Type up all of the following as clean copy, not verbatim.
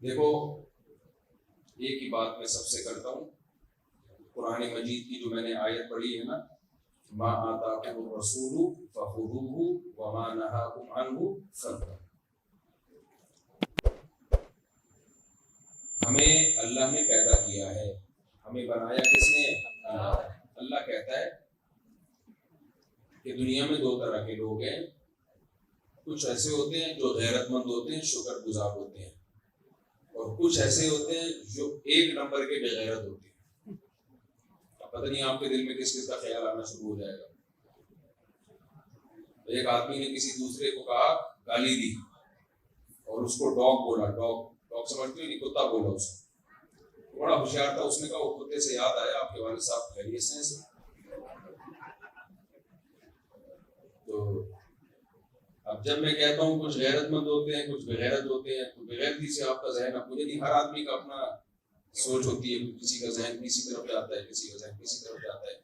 دیکھو ایک ہی بات میں سب سے کرتا ہوں، قرآن مجید کی جو میں نے آیت پڑھی ہے نا، ما آتاکم الرسول فخذوہ وما نہاکم عنہ فانتہوا۔ ہمیں اللہ نے پیدا کیا ہے، ہمیں بنایا کس نے؟ اللہ کہتا ہے کہ دنیا میں دو طرح کے لوگ ہیں، کچھ ایسے ہوتے ہیں جو غیرت مند ہوتے ہیں، شکر گزار ہوتے ہیں، اور کچھ ایسے ہوتے ہیں جو ایک نمبر کے بے غیرت ہوتے ہیں۔ اب پتہ نہیں آپ کے دل میں کس کس کا خیال آنا شروع ہو جائے گا۔ ایک آدمی نے کسی دوسرے کو کہا، گالی دی، اور اس کو ڈاگ بولا، ڈاگ سمجھتے ہو نہیں، کتا بولا اس کو۔ بڑا ہوشیار تھا، اس نے کہا وہ کتے سے یاد آیا آپ کے والد صاحب خیریت سے ہیں؟ تو اب جب میں کہتا ہوں کچھ غیرت مند ہوتے ہیں، کچھ بغیرت ہوتے ہیں، تو بغیرتی سے آپ کا ذہن، اب مجھے نہیں، ہر آدمی کا اپنا سوچ ہوتی ہے، کسی کا ذہن کسی طرف جاتا ہے، کسی کا ذہن کسی طرف جاتا ہے،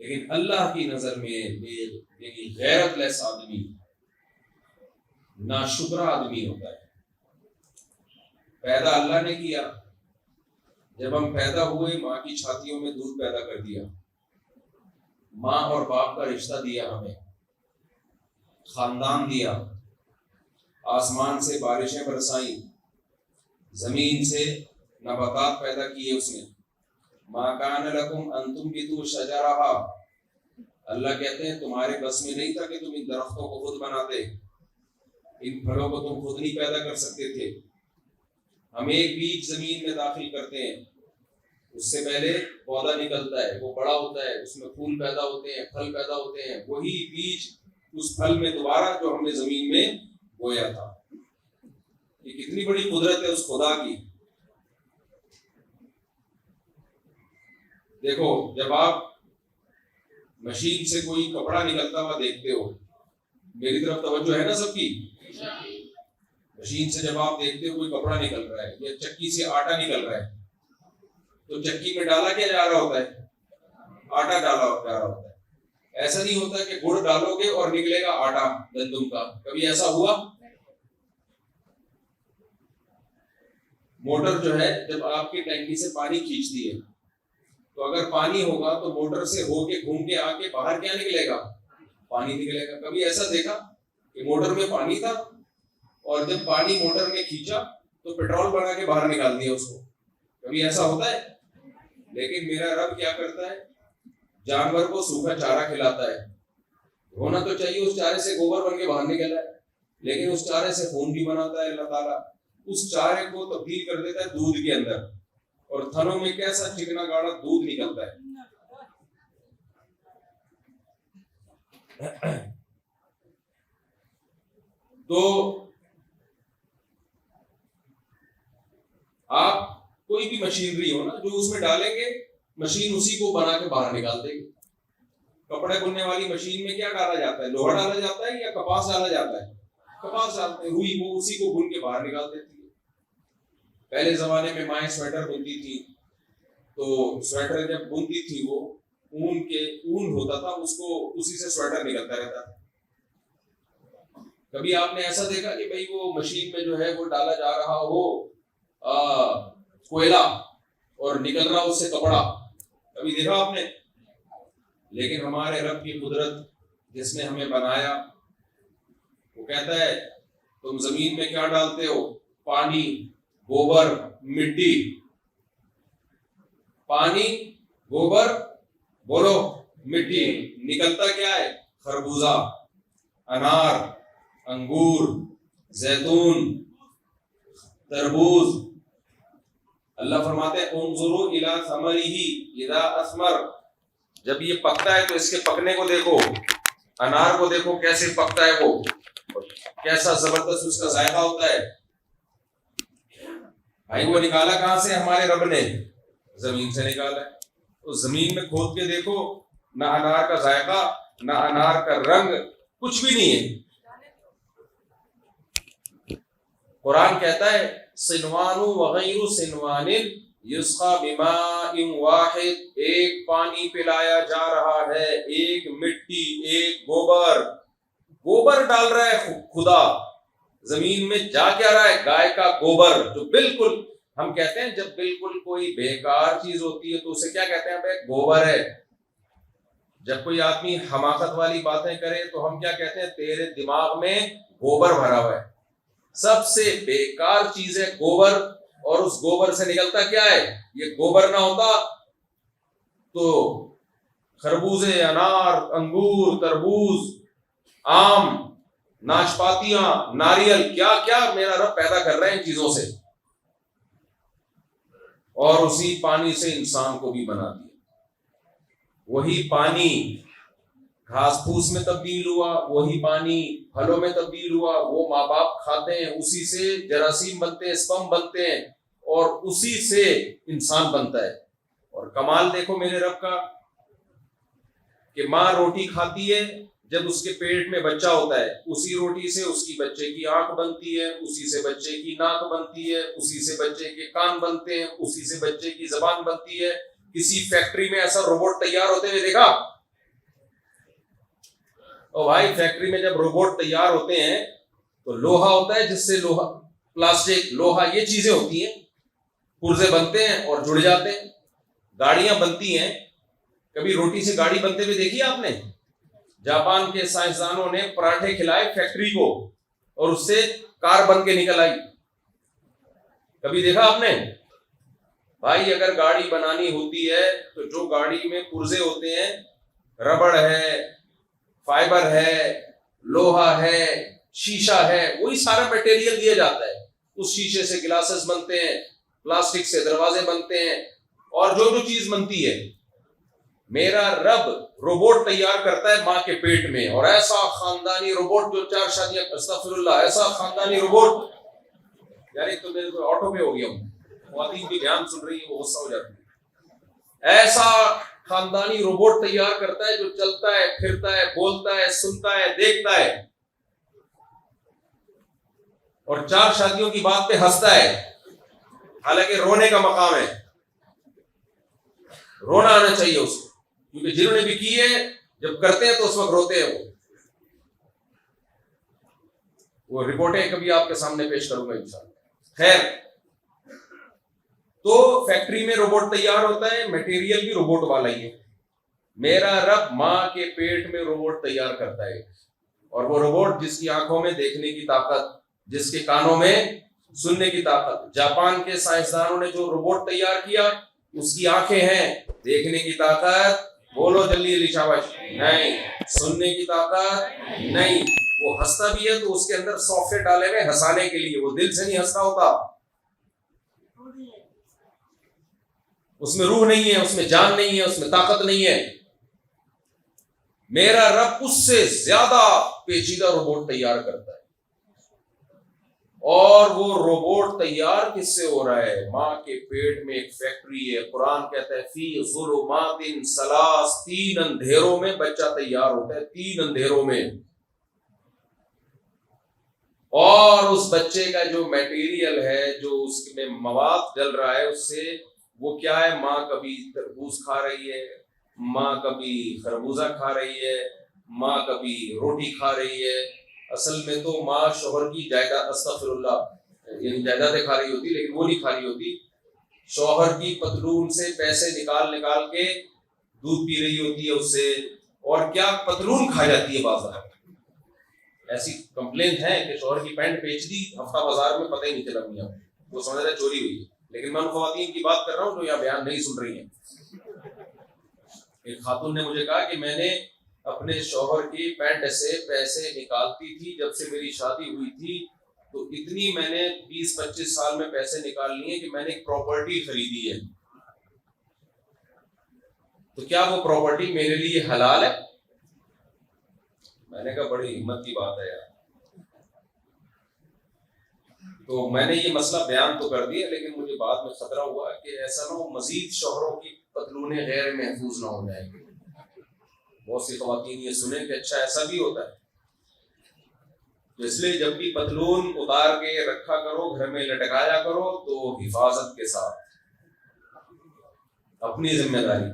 لیکن اللہ کی نظر میں یعنی غیرت لیس آدمی ناشکرا آدمی ہوتا ہے۔ پیدا اللہ نے کیا، جب ہم پیدا ہوئے ماں کی چھاتیوں میں دودھ پیدا کر دیا، ماں اور باپ کا رشتہ دیا، ہمیں خاندان دیا، آسمان سے بارشیں برسائیں، زمین سے نباتات پیدا کیے اس نے۔ ما کان لکم ان تنبتوا شجرہا، اللہ کہتے ہیں تمہارے بس میں نہیں تھا کہ تم ان درختوں کو خود بناتے، ان پھلوں کو تم خود نہیں پیدا کر سکتے تھے۔ ہم ایک بیج زمین میں داخل کرتے ہیں، اس سے پہلے پودا نکلتا ہے، وہ بڑا ہوتا ہے، اس میں پھول پیدا ہوتے ہیں، پھل پیدا ہوتے ہیں، وہی بیج اس پھل میں دوبارہ جو ہم نے زمین میں بویا تھا۔ یہ کتنی بڑی قدرت ہے اس خدا کی۔ دیکھو جب آپ مشین سے کوئی کپڑا نکلتا ہوا دیکھتے ہو، میری طرف توجہ ہے نا سب کی؟ مشین سے جب آپ دیکھتے ہو کوئی کپڑا نکل رہا ہے یا چکی سے آٹا نکل رہا ہے، تو چکی میں ڈالا کیا جا رہا ہوتا ہے؟ آٹا ڈالا جا رہا ہوتا ہے۔ ایسا نہیں ہوتا کہ گڑ ڈالو گے اور نکلے گا آٹا گندم کا، کبھی ایسا ہوا؟ موٹر جو ہے جب آپ کی ٹینکی سے پانی کھینچتی ہے، تو اگر پانی ہوگا تو موٹر سے ہو کے گھوم کے آ کے باہر کیا نکلے گا؟ پانی نکلے گا۔ کبھی ایسا دیکھا کہ موٹر میں پانی تھا اور جب پانی موٹر نے کھینچا تو پیٹرول بنا کے باہر نکال دیا اس کو؟ کبھی ایسا ہوتا ہے؟ لیکن میرا رب کیا کرتا ہے؟ جانور کو سوکھا چارہ کھلاتا ہے، ہونا تو چاہیے اس چارے سے گوبر بن کے باہر نکل ہے، لیکن اس چارے سے خون بھی بناتا ہے اللہ تعالیٰ، اس چارے کو تبدیل کر دیتا ہے دودھ کے اندر، اور تھنوں میں کیسا چکنا گاڑا دودھ نکلتا ہے۔ تو آپ کوئی بھی مشینری ہو نا، جو اس میں ڈالیں گے مشین اسی کو بنا کے باہر نکال دے گی۔ کپڑے بننے والی مشین میں کیا ڈالا جاتا ہے؟ لوہا ڈالا جاتا ہے یا کپاس ڈالا جاتا ہے؟ کپاس ڈالتے ہیں، ہوئی وہ اسی کو بن کے باہر نکال دیتی ہے۔ پہلے زمانے میں مائیں سویٹر بنتی تھی، تو سویٹر جب بنتی تھی وہ اون ہوتا تھا، اس کو اسی سے سویٹر نکلتا رہتا تھا۔ کبھی آپ نے ایسا دیکھا کہ بھئی وہ مشین میں جو ہے وہ ڈالا جا رہا ہو کوئلہ اور نکل رہا اس سے کپڑا؟ کبھی دیکھا آپ نے؟ لیکن ہمارے رب کی قدرت جس نے ہمیں بنایا، وہ کہتا ہے تم زمین میں کیا ڈالتے ہو؟ پانی، گوبر، مٹی۔ پانی، گوبر، بولو مٹی، نکلتا کیا ہے؟ خربوزہ، انار، انگور، زیتون، تربوز۔ اللہ فرماتے ہیں انظروا الی ثمرہ اذا اثمر، جب یہ پکتا ہے تو اس کے پکنے کو دیکھو، انار کو دیکھو کیسے پکتا ہے، وہ کیسا زبردست اس کا ذائقہ ہوتا ہے۔ بھائی وہ نکالا کہاں سے؟ ہمارے رب نے زمین سے نکالا ہے۔ تو زمین میں کھود کے دیکھو، نہ انار کا ذائقہ، نہ انار کا رنگ، کچھ بھی نہیں ہے۔ قرآن کہتا ہے صنوان وغیر صنوان یسقى بماء واحد، ایک پانی پلایا جا رہا ہے، ایک مٹی، ایک گوبر ڈال رہا ہے خدا، زمین میں جا کیا رہا ہے؟ گائے کا گوبر، جو بالکل ہم کہتے ہیں جب بالکل کوئی بیکار چیز ہوتی ہے تو اسے کیا کہتے ہیں؟ بھائی گوبر ہے۔ جب کوئی آدمی حماقت والی باتیں کرے تو ہم کیا کہتے ہیں؟ تیرے دماغ میں گوبر بھرا ہوا ہے۔ سب سے بیکار چیز ہے گوبر، اور اس گوبر سے نکلتا کیا ہے؟ یہ گوبر نہ ہوتا تو خربوزے، انار، انگور، تربوز، آم، ناشپاتیاں، ناریل، کیا کیا میرا رب پیدا کر رہے ہیں ان چیزوں سے، اور اسی پانی سے انسان کو بھی بنا دیا۔ وہی پانی گھاس پھوس میں تبدیل ہوا، وہی پانی پھلوں میں تبدیل ہوا، وہ ماں باپ کھاتے ہیں، اسی سے جراثیم بنتے ہیں، اسپم بنتے ہیں، اور اسی سے انسان بنتا ہے۔ اور کمال دیکھو میرے رب کا کہ ماں روٹی کھاتی ہے، جب اس کے پیٹ میں بچہ ہوتا ہے اسی روٹی سے اس کی بچے کی آنکھ بنتی ہے، اسی سے بچے کی ناک بنتی ہے، اسی سے بچے کے کان بنتے ہیں، اسی سے بچے کی زبان بنتی ہے۔ کسی فیکٹری میں ایسا روبوٹ تیار ہوتے ہوئے دیکھا؟ اور بھائی فیکٹری میں جب روبوٹ تیار ہوتے ہیں تو لوہا ہوتا ہے، جس سے لوہا، پلاسٹک، لوہا، یہ چیزیں ہوتی ہیں، پرزے بنتے ہیں اور جڑ جاتے ہیں۔ گاڑیاں بنتی ہیں، کبھی روٹی سے گاڑی بنتے ہوئے دیکھی آپ نے؟ جاپان کے سائنسدانوں نے پراٹھے کھلائے فیکٹری کو اور اس سے کار بن کے نکل آئی، کبھی دیکھا آپ نے؟ بھائی اگر گاڑی بنانی ہوتی ہے تو جو گاڑی میں پرزے ہوتے ہیں، ربڑ ہے، فائبر ہے، لوہا ہے، شیشہ ہے، وہی سارا میٹیریل دیا جاتا ہے۔ اس شیشے سے گلاسز بنتے ہیں، پلاسٹک سے دروازے بنتے ہیں، اور جو جو چیز بنتی ہے۔ میرا رب روبوٹ تیار کرتا ہے ماں کے پیٹ میں، اور ایسا خاندانی روبوٹ جو 4 شادیاں، استغفر اللہ، ایسا خاندانی روبوٹ، یار ایک تو میرے کو آٹو پہ ہو گیا ہوں، خواتین بھی بیان سن رہی ہے وہ غصہ ہو جاتی ہے۔ ایسا خاندانی روبوٹ تیار کرتا ہے جو چلتا ہے، پھرتا ہے، بولتا ہے، سنتا ہے، دیکھتا ہے، اور 4 شادیوں کی بات پہ ہنستا ہے، حالانکہ رونے کا مقام ہے، رونا آنا چاہیے اس کو، کیونکہ جنہوں نے بھی کی ہے جب کرتے ہیں تو اس وقت روتے ہیں۔ وہ رپورٹیں کبھی آپ کے سامنے پیش کروں گا انشاءاللہ۔ خیر، تو فیکٹری میں روبوٹ تیار ہوتا ہے، میٹیریل بھی روبوٹ والا ہی ہے۔ میرا رب ماں کے پیٹ میں روبوٹ تیار کرتا ہے، اور وہ روبوٹ جس کی آنکھوں میں دیکھنے کی طاقت، جس کے کانوں میں سننے کی طاقت۔ جاپان کے سائنسدانوں نے جو روبوٹ تیار کیا، اس کی آنکھیں ہیں، دیکھنے کی طاقت، بولو جلدی علی شاباش، نہیں، سننے کی طاقت نہیں۔ وہ ہنستا بھی ہے تو اس کے اندر سافٹ ویئر ڈالے ہوئے ہنسانے کے لیے، وہ دل سے نہیں ہنستا ہوتا، اس میں روح نہیں ہے، اس میں جان نہیں ہے، اس میں طاقت نہیں ہے۔ میرا رب اس سے زیادہ پیچیدہ روبوٹ تیار کرتا ہے، اور وہ روبوٹ تیار کس سے ہو رہا ہے؟ ماں کے پیٹ میں ایک فیکٹری ہے۔ قرآن کہتا ہے فی ظلمات ثلاث، 3 اندھیروں میں بچہ تیار ہوتا ہے، 3 اندھیروں میں۔ اور اس بچے کا جو میٹیریل ہے، جو اس میں مواد ڈل رہا ہے، اس سے وہ کیا ہے؟ ماں کبھی تربوز کھا رہی ہے، ماں کبھی خربوزہ کھا رہی ہے، ماں کبھی روٹی کھا رہی ہے۔ اصل میں تو ماں شوہر کی جائیداد، استغفر اللہ، یعنی جائیدادیں کھا رہی ہوتی، لیکن وہ نہیں کھا رہی ہوتی، شوہر کی پتلون سے پیسے نکال نکال کے دودھ پی رہی ہوتی ہے اس سے، اور کیا پتلون کھا جاتی ہے بازار۔ ایسی کمپلینٹ ہے کہ شوہر کی پینٹ بیچ دی ہفتہ بازار میں، پتہ ہی نہیں چلا میاں، وہ سمجھ رہا ہے چوری ہوئی ہے۔ لیکن میں ان خواتین کی بات کر رہا ہوں جو یہاں بیان نہیں سن رہی ہیں۔ ایک خاتون نے مجھے کہا کہ میں نے اپنے شوہر کی پینٹ سے پیسے نکالتی تھی جب سے میری شادی ہوئی تھی، تو اتنی میں نے 20-25 سال میں پیسے نکال لیے کہ میں نے ایک پراپرٹی خریدی ہے، تو کیا وہ پراپرٹی میرے لیے حلال ہے؟ میں نے کہا بڑی ہمت کی بات ہے یار۔ تو میں نے یہ مسئلہ بیان تو کر دیا، لیکن مجھے بعد میں خطرہ ہوا کہ ایسا نہ ہو مزید شوہروں کی پتلونیں غیر محفوظ نہ ہو جائیں گی۔ بہت سی خواتین یہ سنیں کہ اچھا ایسا بھی ہوتا ہے، تو اس لیے جب بھی پتلون اتار کے رکھا کرو، گھر میں لٹکایا کرو تو حفاظت کے ساتھ، اپنی ذمہ داری۔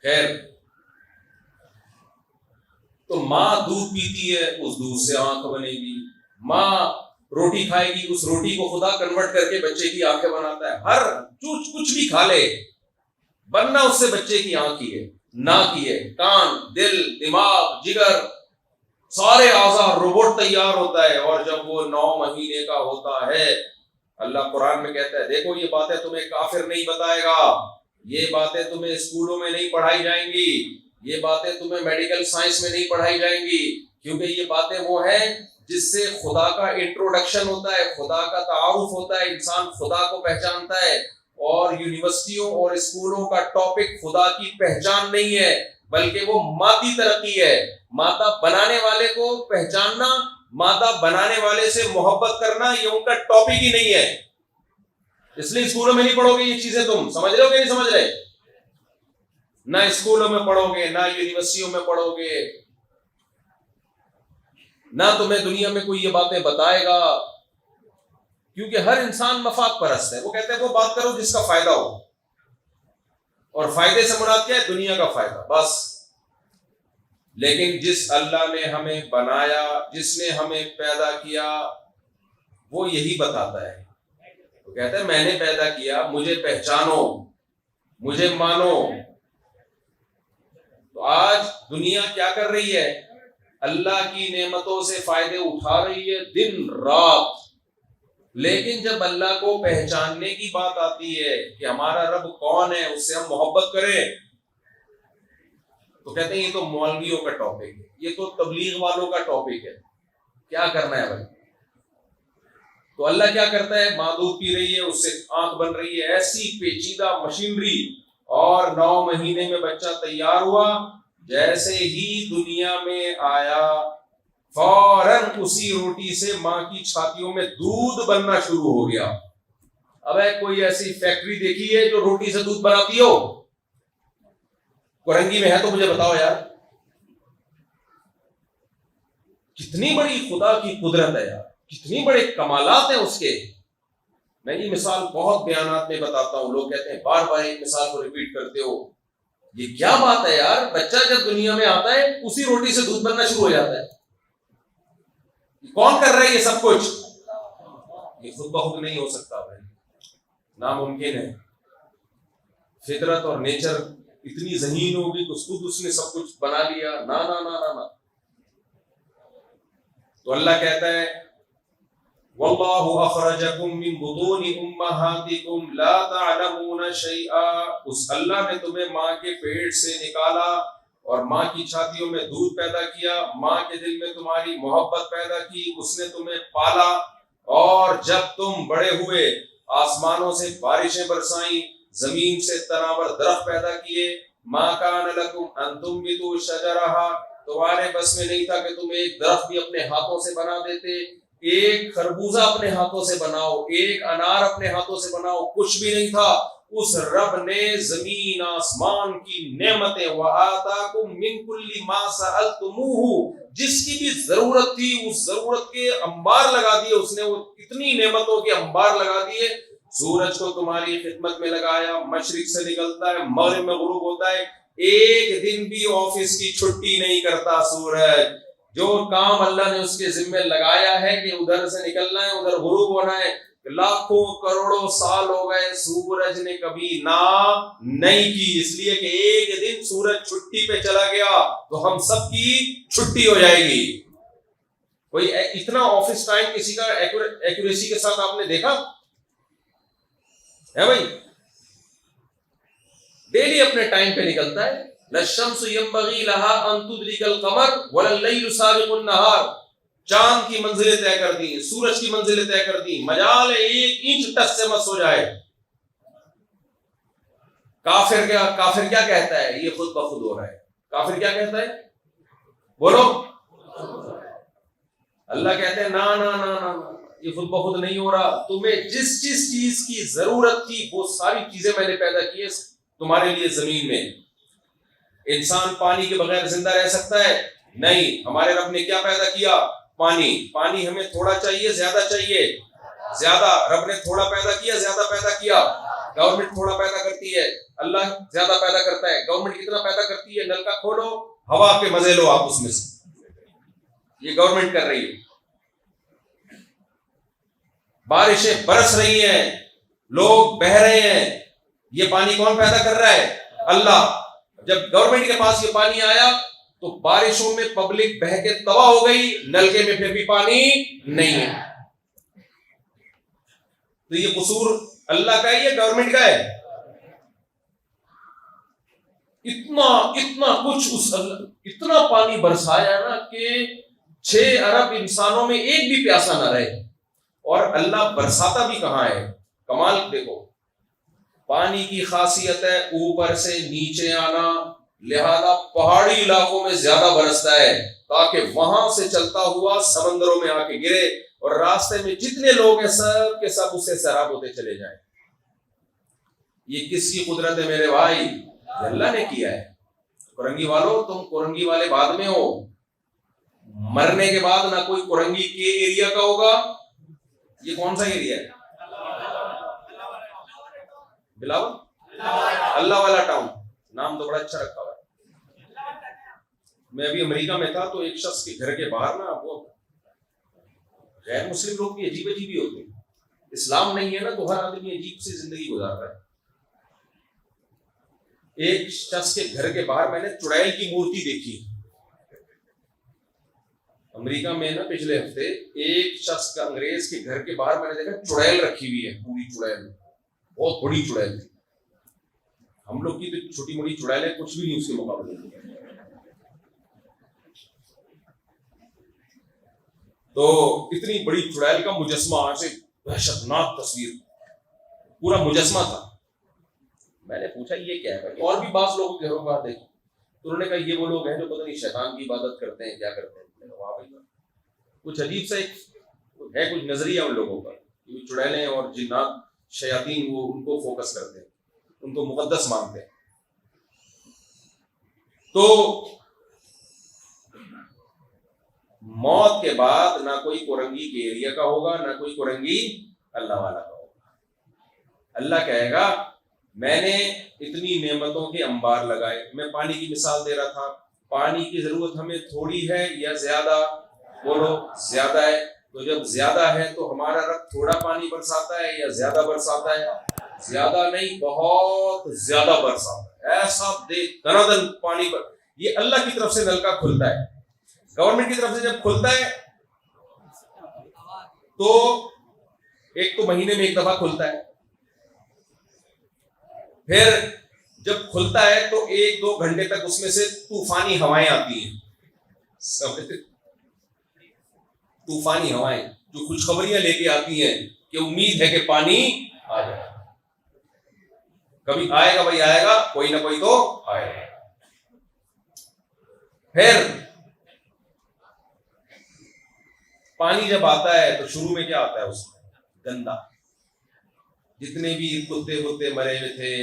خیر، تو ماں دودھ پیتی ہے، اس دودھ سے آنکھ بنے گی، ماں روٹی کھائے گی، اس روٹی کو خدا کنورٹ کر کے بچے کی آنکھیں بناتا ہے. ہر کچھ بھی کھا لے، بننا اس سے بچے کی آنکھ ہی ہے، ناک ہی ہے، کان، دل، دماغ، جگر، سارے اعضاء روبوٹ تیار ہوتا ہے. اور جب وہ 9 مہینے کا ہوتا ہے، اللہ قرآن میں کہتا ہے دیکھو یہ باتیں تمہیں کافر نہیں بتائے گا، یہ باتیں تمہیں اسکولوں میں نہیں پڑھائی جائیں گی، یہ باتیں تمہیں میڈیکل سائنس میں نہیں پڑھائی جائیں گی، کیونکہ یہ باتیں وہ ہیں جس سے خدا کا انٹروڈکشن ہوتا ہے، خدا کا تعارف ہوتا ہے، انسان خدا کو پہچانتا ہے. اور یونیورسٹیوں اور اسکولوں کا ٹاپک خدا کی پہچان نہیں ہے، بلکہ وہ مادی ترقی ہے. مادہ بنانے والے کو پہچاننا، مادہ بنانے والے سے محبت کرنا، یہ ان کا ٹاپک ہی نہیں ہے. اس لیے اسکولوں میں نہیں پڑھو گے یہ چیزیں. تم سمجھ رہے ہو کہ نہیں سمجھ رہے؟ نہ اسکولوں میں پڑھو گے، نہ یونیورسٹیوں میں پڑھو گے، نہ تمہیں دنیا میں کوئی یہ باتیں بتائے گا، کیونکہ ہر انسان مفاد پرست ہے. وہ کہتے ہیں وہ بات کرو جس کا فائدہ ہو، اور فائدے سے مراد کیا ہے؟ دنیا کا فائدہ بس. لیکن جس اللہ نے ہمیں بنایا، جس نے ہمیں پیدا کیا، وہ یہی بتاتا ہے. وہ کہتا ہے میں نے پیدا کیا، مجھے پہچانو، مجھے مانو. تو آج دنیا کیا کر رہی ہے؟ اللہ کی نعمتوں سے فائدے اٹھا رہی ہے دن رات. لیکن جب اللہ کو پہچاننے کی بات آتی ہے کہ ہمارا رب کون ہے، اس سے ہم محبت کریں، تو کہتے ہیں یہ تو مولویوں کا ٹاپک ہے، یہ تو تبلیغ والوں کا ٹاپک ہے، کیا کرنا ہے بھائی؟ تو اللہ کیا کرتا ہے؟ ماں دودھ پی رہی ہے، اس سے آنکھ بن رہی ہے، ایسی پیچیدہ مشینری، اور 9 مہینے میں بچہ تیار ہوا. جیسے ہی دنیا میں آیا، فوراً اسی روٹی سے ماں کی چھاتیوں میں دودھ بننا شروع ہو گیا. اب کوئی ایسی فیکٹری دیکھی ہے جو روٹی سے دودھ بناتی ہو؟ کرنگی میں ہے تو مجھے بتاؤ یار. کتنی بڑی خدا کی قدرت ہے یار، کتنی بڑے کمالات ہیں اس کے. میں یہ مثال بہت بیانات میں بتاتا ہوں، لوگ کہتے ہیں بار بار ایک مثال کو ریپیٹ کرتے ہو، یہ کیا بات ہے یار؟ بچہ جب دنیا میں آتا ہے اسی روٹی سے دودھ بننا شروع ہو جاتا ہے. کون کر رہا ہے یہ سب کچھ؟ یہ خود بخود نہیں ہو سکتا بھائی، ناممکن ہے. فطرت اور نیچر اتنی ذہین ہوگی کہ خود اس نے سب کچھ بنا لیا؟ نا نا نا نا نا. تو اللہ کہتا ہے واللہ اخرجکم من بطون امہاتکم لا تعلمون شیئا. اس اللہ نے تمہیں ماں کے پیٹ سے نکالا اور ماں کی چھاتیوں میں دودھ پیدا کیا، ماں کے دل میں تمہاری محبت پیدا کی، اس نے تمہیں پالا، اور جب تم بڑے ہوئے آسمانوں سے بارشیں برسائیں، زمین سے تناور درخت پیدا کیے. ما کان لکم ان تنبتوا شجرہا، تمہارے بس میں نہیں تھا کہ تم ایک درخت بھی اپنے ہاتھوں سے بنا دیتے. ایک خربوزہ اپنے ہاتھوں سے بناؤ، ایک انار اپنے ہاتھوں سے بناؤ، کچھ بھی نہیں تھا. اس رب نے زمین آسمان کی نعمتیں وَآتَاكُم مِّن كُلِّ مَا سَأَلْتُمُوهُ، جس کی بھی ضرورت تھی اس ضرورت کے انبار لگا دیے اس نے. وہ اتنی نعمتوں کے انبار لگا دیے. سورج کو تمہاری خدمت میں لگایا، مشرق سے نکلتا ہے، مغرب میں غروب ہوتا ہے، ایک دن بھی آفس کی چھٹی نہیں کرتا سورج. جو کام اللہ نے اس کے ذمہ لگایا ہے کہ ادھر سے نکلنا ہے، ادھر غروب ہونا ہے، لاکھوں کروڑوں سال ہو گئے سورج نے کبھی نہ نہیں کی. اس لیے کہ ایک دن سورج چھٹی پہ چلا گیا تو ہم سب کی چھٹی ہو جائے گی. کوئی اتنا آفس ٹائم کسی کا ایکوریسی کے ساتھ آپ نے دیکھا ہے بھائی؟ ڈیلی اپنے ٹائم پہ نکلتا ہے. لَلشَّمْسُ يَنبَغِي لَهَا أَن تُدْرِكَ الْقَمَرَ وَلَا اللَّيْلُ سَابِقُ النَّهَارِ. چاند کی منزلیں طے کر دی، سورج کی منزلیں طے کر دی، مجال ایک انچ ٹچ سے مس ہو جائے. کافر کیا کہتا ہے؟ یہ خود بخود ہو رہا ہے. کافر کیا کہتا ہے؟ بولو. اللہ کہتے ہیں نا نا نا نا، یہ خود بخود نہیں ہو رہا. تمہیں جس چیز کی ضرورت تھی وہ ساری چیزیں میں نے پیدا کی تمہارے لیے زمین میں. انسان پانی کے بغیر زندہ رہ سکتا ہے؟ نہیں. ہمارے رب نے کیا پیدا کیا؟ پانی ہمیں تھوڑا چاہیے زیادہ چاہیے؟ زیادہ. رب نے تھوڑا پیدا کیا زیادہ پیدا کیا؟ گورنمنٹ تھوڑا پیدا کرتی ہے، اللہ زیادہ پیدا کرتا ہے. گورنمنٹ کتنا پیدا کرتی ہے؟ نل کا کھولو، ہوا کے مزے لو آپ اس میں سے. یہ گورنمنٹ کر رہی ہے. بارشیں برس رہی ہیں، لوگ بہہ رہے ہیں، یہ پانی کون پیدا کر رہا ہے؟ اللہ۔ جب گورنمنٹ کے پاس یہ پانی آیا تو بارشوں میں پبلک بہہ کے تباہ ہو گئی، نلکے میں پھر بھی پانی نہیں ہے۔ تو یہ قصور اللہ کا ہے یا گورنمنٹ کا ہے؟ اتنا کچھ اتنا پانی برسایا نا کہ 6 ارب انسانوں میں ایک بھی پیاسا نہ رہے۔ اور اللہ برساتا بھی کہاں ہے؟ کمال دیکھو، پانی کی خاصیت ہے اوپر سے نیچے آنا، لہذا پہاڑی علاقوں میں زیادہ برستا ہے تاکہ وہاں سے چلتا ہوا سمندروں میں آ کے گرے اور راستے میں جتنے لوگ ہیں سب کے سب اس سے سیراب ہوتے چلے جائیں۔ یہ کس کی قدرت ہے میرے بھائی؟ یہ اللہ نے کیا ہے۔ کورنگی والوں، تم کورنگی والے بعد میں ہو، مرنے کے بعد نہ کوئی کورنگی کے ایریا کا ہوگا۔ یہ کون سا ایریا ہے؟ بلاول، اللہ والا ٹاؤن، نام تو بڑا اچھا رکھا ہوا ہے۔ میں ابھی امریکہ میں تھا تو ایک شخص کے گھر کے باہر نا وہ غیر مسلم لوگ بھی عجیب عجیب ہی ہوتے ہیں، اسلام نہیں ہے نا تو ہر آدمی عجیب سی زندگی گزار رہا ہے۔ ایک شخص کے گھر کے باہر میں نے چڑیل کی مورتی دیکھی امریکہ میں نا پچھلے ہفتے۔ ایک شخص کا انگریز کے گھر کے باہر میں نے دیکھا چڑیل رکھی ہوئی ہے، پوری چڑیل، بہت بڑی چڑیل تھی۔ ہم لوگ کی تو چھوٹی موٹی چڑیل ہے، کچھ بھی نہیں اس کے مقابلے میں۔ تو اتنی بڑی چڑیل کا مجسمہ، ایسے وحشت ناک تصویر، پورا مجسمہ تھا۔ میں نے پوچھا یہ کیا ہے بھائی؟ اور بھی بعض لوگوں کے گھروں کا دیکھا تو انہوں نے کہا یہ وہ لوگ ہیں جو پتہ نہیں شیطان کی عبادت کرتے ہیں، کیا کرتے ہیں۔ میں نے کہا واہ بھائی، کچھ عجیب سا ایک ہے کچھ نظریہ ان لوگوں کا، چڑیلیں اور جنات شیاطین وہ ان کو فوکس کرتے ہیں، ان کو مقدس مانتے ہیں۔ تو موت کے بعد نہ کوئی کورنگی کے ایریا کا ہوگا، نہ کوئی کورنگی اللہ والا کا ہوگا۔ اللہ کہے گا میں نے اتنی نعمتوں کے انبار لگائے۔ میں پانی کی مثال دے رہا تھا، پانی کی ضرورت ہمیں تھوڑی ہے یا زیادہ؟ بولو زیادہ ہے۔ تو جب زیادہ ہے تو ہمارا رب تھوڑا پانی برساتا ہے یا زیادہ برساتا ہے؟ زیادہ نہیں، بہت زیادہ برساتا ہے، ایسا دے دنادن پانی یہ اللہ کی طرف سے نلکا کھلتا ہے۔ گورنمنٹ کی طرف سے جب کھلتا ہے تو ایک تو مہینے میں ایک دفعہ کھلتا ہے، پھر جب کھلتا ہے تو 1-2 گھنٹے تک اس میں سے طوفانی ہوائیں آتی ہیں، طوفانی ہوائیں جو خوشخبریاں لے کے آتی ہیں کہ امید ہے کہ پانی آ جائے، کبھی آئے گا بھائی، آئے گا، کوئی نہ کوئی تو آئے گا۔ پھر پانی جب آتا ہے تو شروع میں کیا آتا ہے؟ اس میں گندا، جتنے بھی کتے ہوتے مرے ہوئے تھے،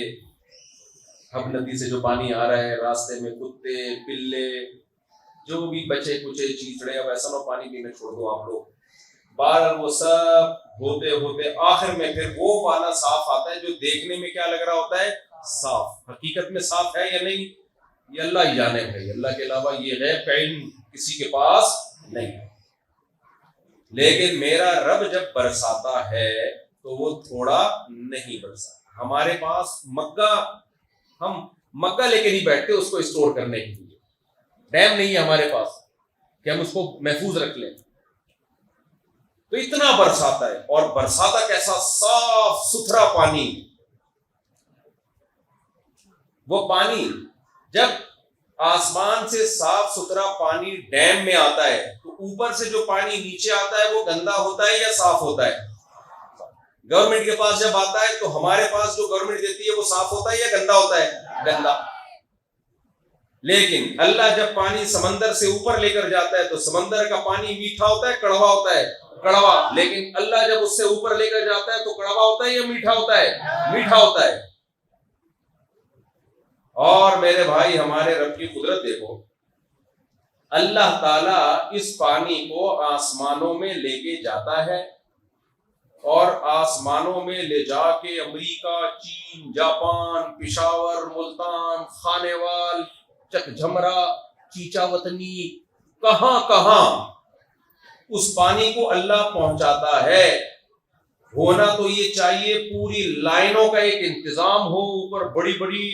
ہب ندی سے جو پانی آ رہا ہے راستے میں کتے پلے جو بھی بچے کچے چیچڑے، اب ایسا نہ پانی پینے چھوڑ دو آپ لوگ، بہرحال وہ سب ہوتے ہوتے آخر میں پھر وہ پانا صاف آتا ہے جو دیکھنے میں کیا لگ رہا ہوتا ہے؟ صاف۔ حقیقت میں صاف ہے یا نہیں یہ اللہ ہی جانے بھائی، اللہ کے علاوہ یہ غیب کا علم کسی کے پاس نہیں۔ لیکن میرا رب جب برساتا ہے تو وہ تھوڑا نہیں برساتا۔ ہمارے پاس مگا، ہم مگا لے کے نہیں بیٹھتے اس کو اسٹور کرنے کے لیے، ڈیم نہیں ہے ہمارے پاس کہ ہم اس کو محفوظ رکھ لیں، تو اتنا برساتا ہے۔ اور برساتا کیسا؟ صاف ستھرا پانی۔ وہ پانی جب آسمان سے صاف ستھرا پانی ڈیم میں آتا ہے تو اوپر سے جو پانی نیچے آتا ہے وہ گندا ہوتا ہے یا صاف ہوتا ہے؟ گورنمنٹ کے پاس جب آتا ہے تو ہمارے پاس جو گورنمنٹ دیتی ہے وہ صاف ہوتا ہے یا گندا ہوتا ہے؟ گندا۔ لیکن اللہ جب پانی سمندر سے اوپر لے کر جاتا ہے تو سمندر کا پانی میٹھا ہوتا ہے کڑوا ہوتا ہے؟ کڑوا۔ لیکن اللہ جب اس سے اوپر لے کر جاتا ہے تو کڑوا ہوتا ہے یا میٹھا ہوتا ہے؟ میٹھا ہوتا ہے۔ اور میرے بھائی ہمارے رب کی قدرت دیکھو، اللہ تعالیٰ اس پانی کو آسمانوں میں لے کے جاتا ہے اور آسمانوں میں لے جا کے امریکہ، چین، جاپان، پشاور، ملتان، خانیوال، چک جھمرا، چیچا وطنی، کہاں کہاں اس پانی کو اللہ پہنچاتا ہے۔ ہونا تو یہ چاہیے پوری لائنوں کا ایک انتظام ہو, اوپر بڑی بڑی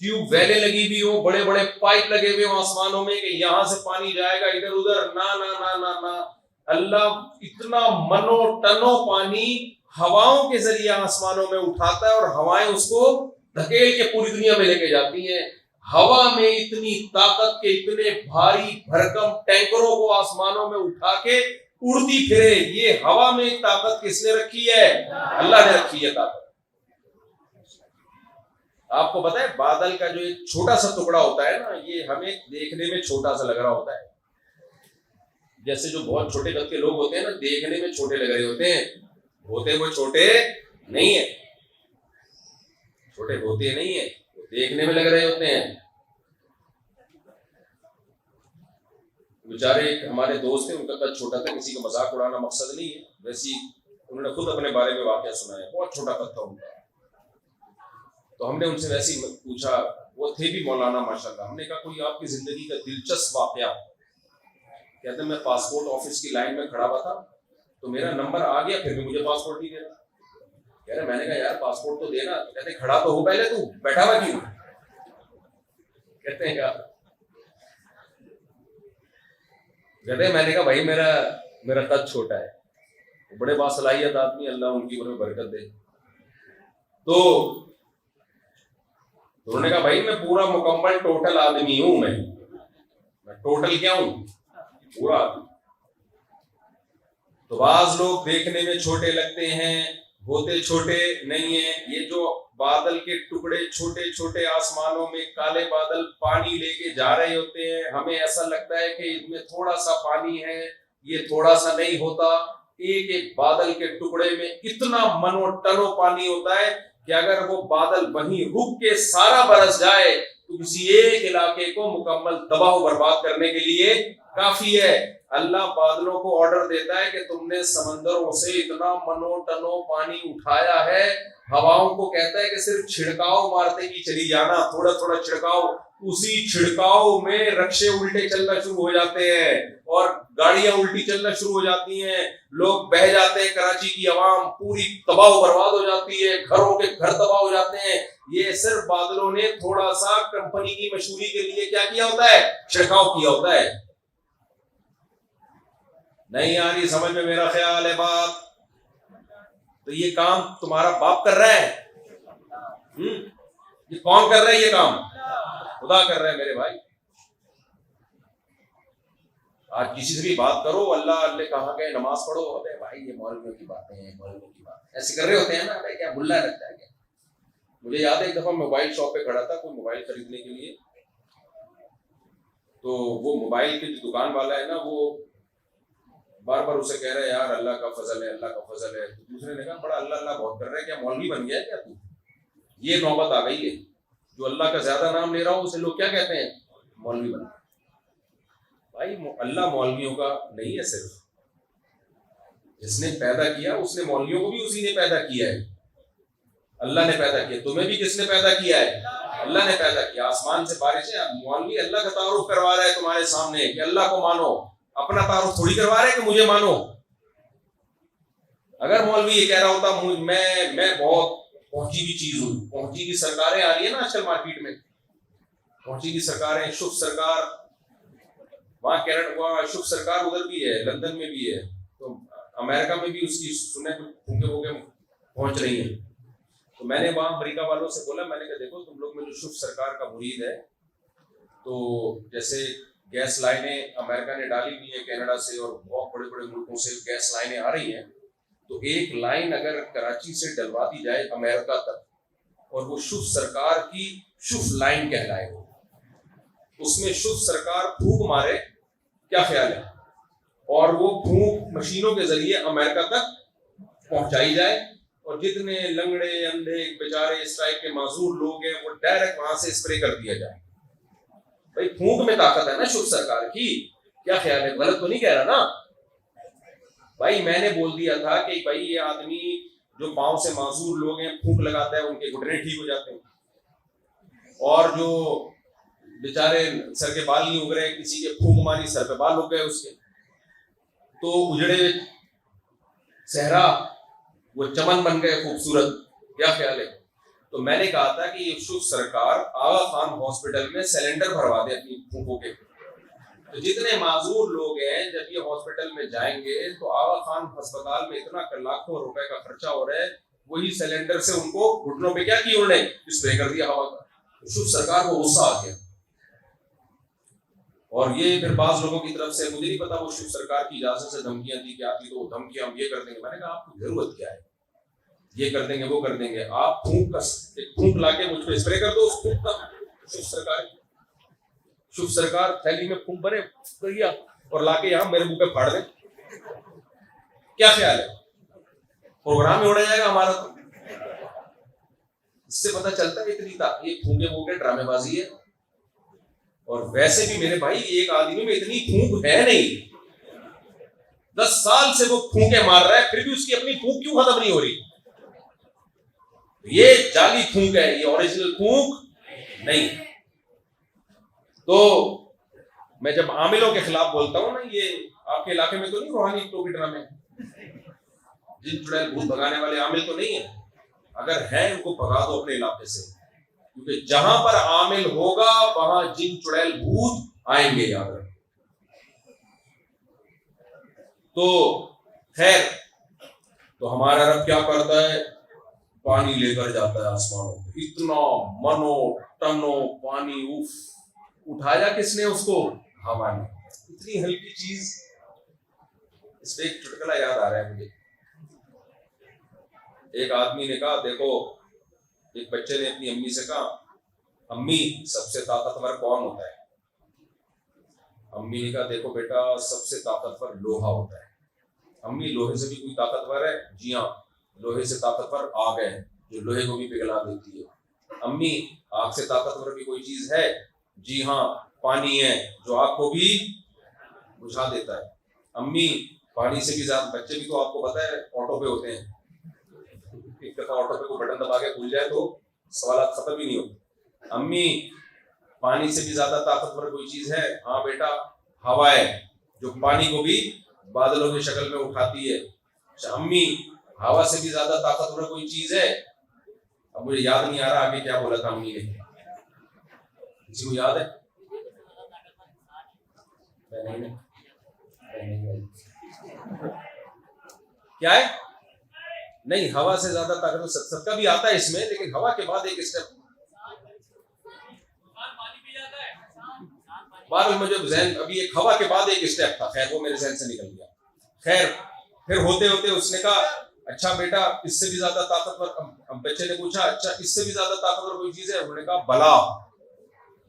ٹیوب ویلیں لگی ہوئی ہو, بڑے بڑے پائپ لگے ہوئے ہوں آسمانوں میں کہ یہاں سے پانی جائے گا ادھر ادھر. نہ نہ نہ نہ نہ, اللہ اتنا منو ٹنو پانی ہواؤں کے ذریعے آسمانوں میں اٹھاتا ہے اور ہوائیں اس کو دھکیل کے پوری دنیا میں لے کے جاتی ہیں. ہوا میں اتنی طاقت کے اتنے بھاری بھرکم ٹینکروں کو آسمانوں میں اٹھا کے اڑتی پھرے, یہ ہوا میں طاقت کس نے رکھی ہے؟ اللہ نے رکھی ہے طاقت. آپ کو پتا ہے بادل کا جو ایک چھوٹا سا ٹکڑا ہوتا ہے نا, یہ ہمیں دیکھنے میں چھوٹا سا لگ رہا ہوتا ہے, جیسے جو بہت چھوٹے قد کے لوگ ہوتے ہیں نا, دیکھنے میں چھوٹے لگ رہے ہوتے ہیں, ہوتے وہ چھوٹے نہیں ہیں, چھوٹے ہوتے نہیں ہیں, دیکھنے میں لگ رہے ہوتے ہیں. بیچارے ایک ہمارے دوست ہیں, ان کا قد چھوٹا تھا, کسی کا مذاق اڑانا مقصد نہیں ہے, ویسی انہوں نے خود اپنے بارے میں واقعہ سنا ہے, بہت چھوٹا قد تھا ان کا. تو ہم نے ان سے ویسے ہی پوچھا, وہ تھے بھی مولانا ماشاءاللہ, ہم نے کہا کوئی آپ کی زندگی کا دلچسپ واقعہ؟ کہتے ہیں میں پاسپورٹ آفس کی لائن میں کھڑا ہوا تھا تو میرا نمبر آ گیا, پھر بھی مجھے پاسپورٹ نہیں دینا. کہہ رہے میں نے کہا یار پاسپورٹ تو دینا. تو کہتے ہیں کھڑا تو ہو پہلے, تو بیٹھا ہوا کیوں؟ کہتے ہیں کیا, کہتے ہیں میں نے کہا بھائی میرا قد چھوٹا ہے, بڑے باصلاحیت آدمی, اللہ ان کی عمر میں برکت دے. تو انہوں نے کہا بھائی میں پورا مکمل ٹوٹل آدمی ہوں, میں ٹوٹل کیا ہوں؟ پورا آدمی. تو بعض لوگ دیکھنے میں چھوٹے لگتے ہیں, ہوتے چھوٹے نہیں ہیں. یہ جو بادل کے ٹکڑے چھوٹے چھوٹے آسمانوں میں کالے بادل پانی لے کے جا رہے ہوتے ہیں, ہمیں ایسا لگتا ہے کہ اس میں تھوڑا سا پانی ہے, یہ تھوڑا سا نہیں ہوتا. ایک ایک بادل کے ٹکڑے میں اتنا منو ٹنو پانی ہوتا ہے کہ اگر وہ بادل وہیں رک کے سارا برس جائے تو کسی ایک علاقے کو مکمل تباہ و برباد کرنے کے لیے کافی ہے. اللہ بادلوں کو آرڈر دیتا ہے کہ تم نے سمندروں سے اتنا منو ٹنو پانی اٹھایا ہے, ہواؤں کو کہتا ہے کہ صرف چھڑکاؤ مارتے ہی چلی جانا, تھوڑا تھوڑا چھڑکاؤ. اسی چھڑکاؤ میں رکشے الٹے چلنا شروع ہو جاتے ہیں اور گاڑیاں الٹی چلنا شروع ہو جاتی ہیں, لوگ بہہ جاتے ہیں, کراچی کی عوام پوری تباہ و برباد ہو جاتی ہے, گھروں کے گھر تباہ ہو جاتے ہیں. یہ صرف بادلوں نے تھوڑا سا کمپنی کی مشہوری کے لیے کیا کیا ہوتا ہے؟ چھڑکاؤ کیا ہوتا ہے. نہیں آ رہی سمجھ میں میرا خیال ہے بات؟ تو یہ کام تمہارا باپ کر رہا ہے, یہ کون کر رہا ہے؟ یہ کام خدا کر رہا ہے میرے بھائی. آج کسی سے بھی بات کرو, اللہ کہاں گئے, نماز پڑھو, ارے بھائی یہ مولویوں کی باتیں ہیں, مولویوں کی باتیں ایسے کر رہے ہوتے ہیں نا, ارے کیا بھلا لگتا ہے کیا. مجھے یاد ہے ایک دفعہ موبائل شاپ پہ کھڑا تھا کوئی موبائل خریدنے کے لیے, تو وہ موبائل کے جو دکان والا ہے نا, وہ بار بار اسے کہہ رہے ہیں یار اللہ کا فضل ہے, اللہ کا فضل ہے. تو دوسرے نے کہا بڑا اللہ بہت کر رہے ہیں, کیا مولوی بن گیا ہے کیا تو؟ یہ نوبت آ گئی ہے, جو اللہ کا زیادہ نام لے رہا ہوں اسے لوگ کیا کہتے ہیں؟ مولوی بن. بھائی اللہ مولویوں کا نہیں ہے, صرف جس نے پیدا کیا اس نے مولویوں کو بھی اسی نے پیدا کیا ہے, اللہ نے پیدا کیا. تمہیں بھی کس نے پیدا کیا ہے؟ اللہ نے پیدا کیا. آسمان سے بارشیں, مولوی اللہ کا تعارف کروا رہا ہے تمہارے سامنے کہ اللہ کو مانو, اپنا تعارف تھوڑی کروا رہا ہے کہ مجھے مانو. اگر مولوی یہ کہہ رہا ہوتا میں بہت پہنچی ہوئی چیز ہوں, پہنچی ہوئی سرکاریں آ رہی ہیں نا آج کل مارکیٹ میں, پہنچی ہوئی سرکاریں, شف سرکار وہاں کینیڈا, وہاں شف سرکار ادھر بھی ہے, لندن میں بھی ہے, تو امریکہ میں بھی اس کی سنیں پھونکے ہو کے پہنچ رہی ہیں. تو میں نے وہاں امریکہ والوں سے بولا, میں نے کہا دیکھو تم لوگ میں جو شف سرکار کا مرید ہے, تو جیسے گیس لائنیں امریکہ نے ڈالی ہوئی ہیں کینیڈا سے, اور بہت بڑے بڑے ملکوں سے گیس لائنیں آ رہی ہیں, تو ایک لائن اگر کراچی سے ڈلوا دی جائے امریکہ تک, اور وہ شف سرکار کی شف لائن کہلائے, اس میں شف سرکار پھونک مارے, کیا خیال ہے, اور وہ پھونک مشینوں کے ذریعے امریکہ تک پہنچائی جائے, اور جتنے لنگڑے اندھے بیچارے اس ٹائپ کے معذور لوگ ہیں وہ ڈائریکٹ وہاں سے اسپرے کر دیا جائے. بھائی پھونک میں طاقت ہے نا شف سرکار کی, کیا خیال ہے, غلط تو نہیں کہہ رہا نا بھائی. میں نے بول دیا تھا کہ بھائی یہ آدمی جو پاؤں سے معذور لوگ ہیں پھونک لگاتا ہے, ان کے گھٹنے ٹھیک ہو جاتے ہیں, اور جو بیچارے سر کے بال نہیں اگ رہے, کسی کے پھونک ماری سر پہ بال اگ گئے اس کے, تو اجڑے صحرا وہ چمن بن گئے خوبصورت. کیا خیال ہے؟ تو میں نے کہا تھا کہ یوسف سرکار آغا خان ہاسپٹل میں سلنڈر بھروا دے اپنی پھوپھوں کے. تو جتنے معذور لوگ ہیں جب یہ ہاسپٹل میں جائیں گے تو آغا خان ہسپتال میں اتنا لاکھوں روپے کا خرچہ ہو رہا ہے, وہی سلنڈر سے ان کو گھٹنوں پہ کیا کیا انہوں نے اسپرے کر دیا ہوا کا. یوسف سرکار کو غصہ آ گیا. اور یہ پھر بعض لوگوں کی طرف سے, مجھے نہیں پتا وہ شیو سرکار کی اجازت سے دھمکیاں دی کہ آتی تو وہ دھمکیاں ہم یہ کر دیں گے. میں نے کہا آپ کی ضرورت کیا ہے, یہ کر دیں گے وہ کر دیں گے, آپ پھونک کا ایک پھونک لا کے مجھ پہ اسپرے کر دو اس پھونک کا. شیو سرکار تھیلی میں پھونک بھرے کیا اور لا کے یہاں میرے منہ پہ پھاڑ دیں. کیا خیال ہے؟ پروگرام ہی اڑا جائے گا ہمارا. تو اس سے پتہ چلتا ہے اتنی یہ پھونکے وونکے ڈرامے بازی ہے. اور ویسے بھی میرے بھائی ایک آدمی میں اتنی پھونک ہے نہیں, 10 سال سے وہ پھونکے مار رہا ہے پھر بھی اس کی اپنی پھونک کیوں ختم نہیں ہو رہی؟ یہ جعلی پھونک ہے, یہ اوریجنل پھونک نہیں. تو میں جب عاملوں کے خلاف بولتا ہوں نا, یہ آپ کے علاقے میں تو نہیں روحانی ٹوپی ڈرامے, جن چڑیل بھوت بھگانے والے عامل تو نہیں ہیں؟ اگر ہیں ان کو بھگا دو اپنے علاقے سے, کیونکہ جہاں پر عامل ہوگا وہاں جن چڑیل بھوت آئیں گے. یاد رکھیں. تو خیر, تو ہمارا رب کیا کرتا ہے, پانی لے کر جاتا ہے آسمانوں پہ. اتنا منو ٹنو پانی, اف, اٹھایا کس نے اس کو؟ ہوا نے. اتنی ہلکی چیز. اس پہ ایک چٹکلا یاد آ رہا ہے مجھے. ایک آدمی نے کہا, دیکھو, ایک بچے نے اپنی امی سے کہا, امی سب سے طاقتور کون ہوتا ہے؟ امی نے کہا, دیکھو بیٹا, سب سے طاقتور لوہا ہوتا ہے. امی لوہے سے بھی کوئی طاقتور ہے؟ جی ہاں, لوہے سے طاقتور آگ ہے جو لوہے کو بھی پگھلا دیتی ہے. امی آگ سے طاقتور بھی کوئی چیز ہے؟ جی ہاں, پانی ہے جو آگ کو بھی بجھا دیتا ہے. امی پانی سے بھی زیادہ, بچے بھی تو آپ کو پتا ہے آٹو پہ ہوتے ہیں, ایک دفعہ آٹو پہ کوئی بٹن دبا کے کھل جائے تو سوالات ختم ہی نہیں ہوتے. امی پانی سے بھی زیادہ طاقتور کوئی چیز ہے؟ ہاں بیٹا, ہوا ہے جو پانی کو بھی بادلوں کی شکل میں اٹھاتی ہے. امی ہوا سے بھی زیادہ طاقتور کوئی چیز ہے؟ اب مجھے یاد نہیں آ رہا آگے کیا بولا تھا امی نے. کسی کو یاد ہے؟ کیا ہے؟ نہیں, ہوا سے زیادہ طاقتور سب کا بھی آتا ہے اس میں, لیکن ہوا کے بعد ایک اسٹیپ. بہرحال مجھے ذہن ابھی ایک ہوا کے بعد ایک اسٹیپ تھا, خیر وہ میرے ذہن سے نکل گیا. خیر پھر ہوتے ہوتے اس نے کہا, اچھا بیٹا اس سے بھی زیادہ طاقتور. بچے نے پوچھا, اچھا اس سے بھی زیادہ طاقتور کوئی چیز ہے؟ انہوں نے کہا, بلا.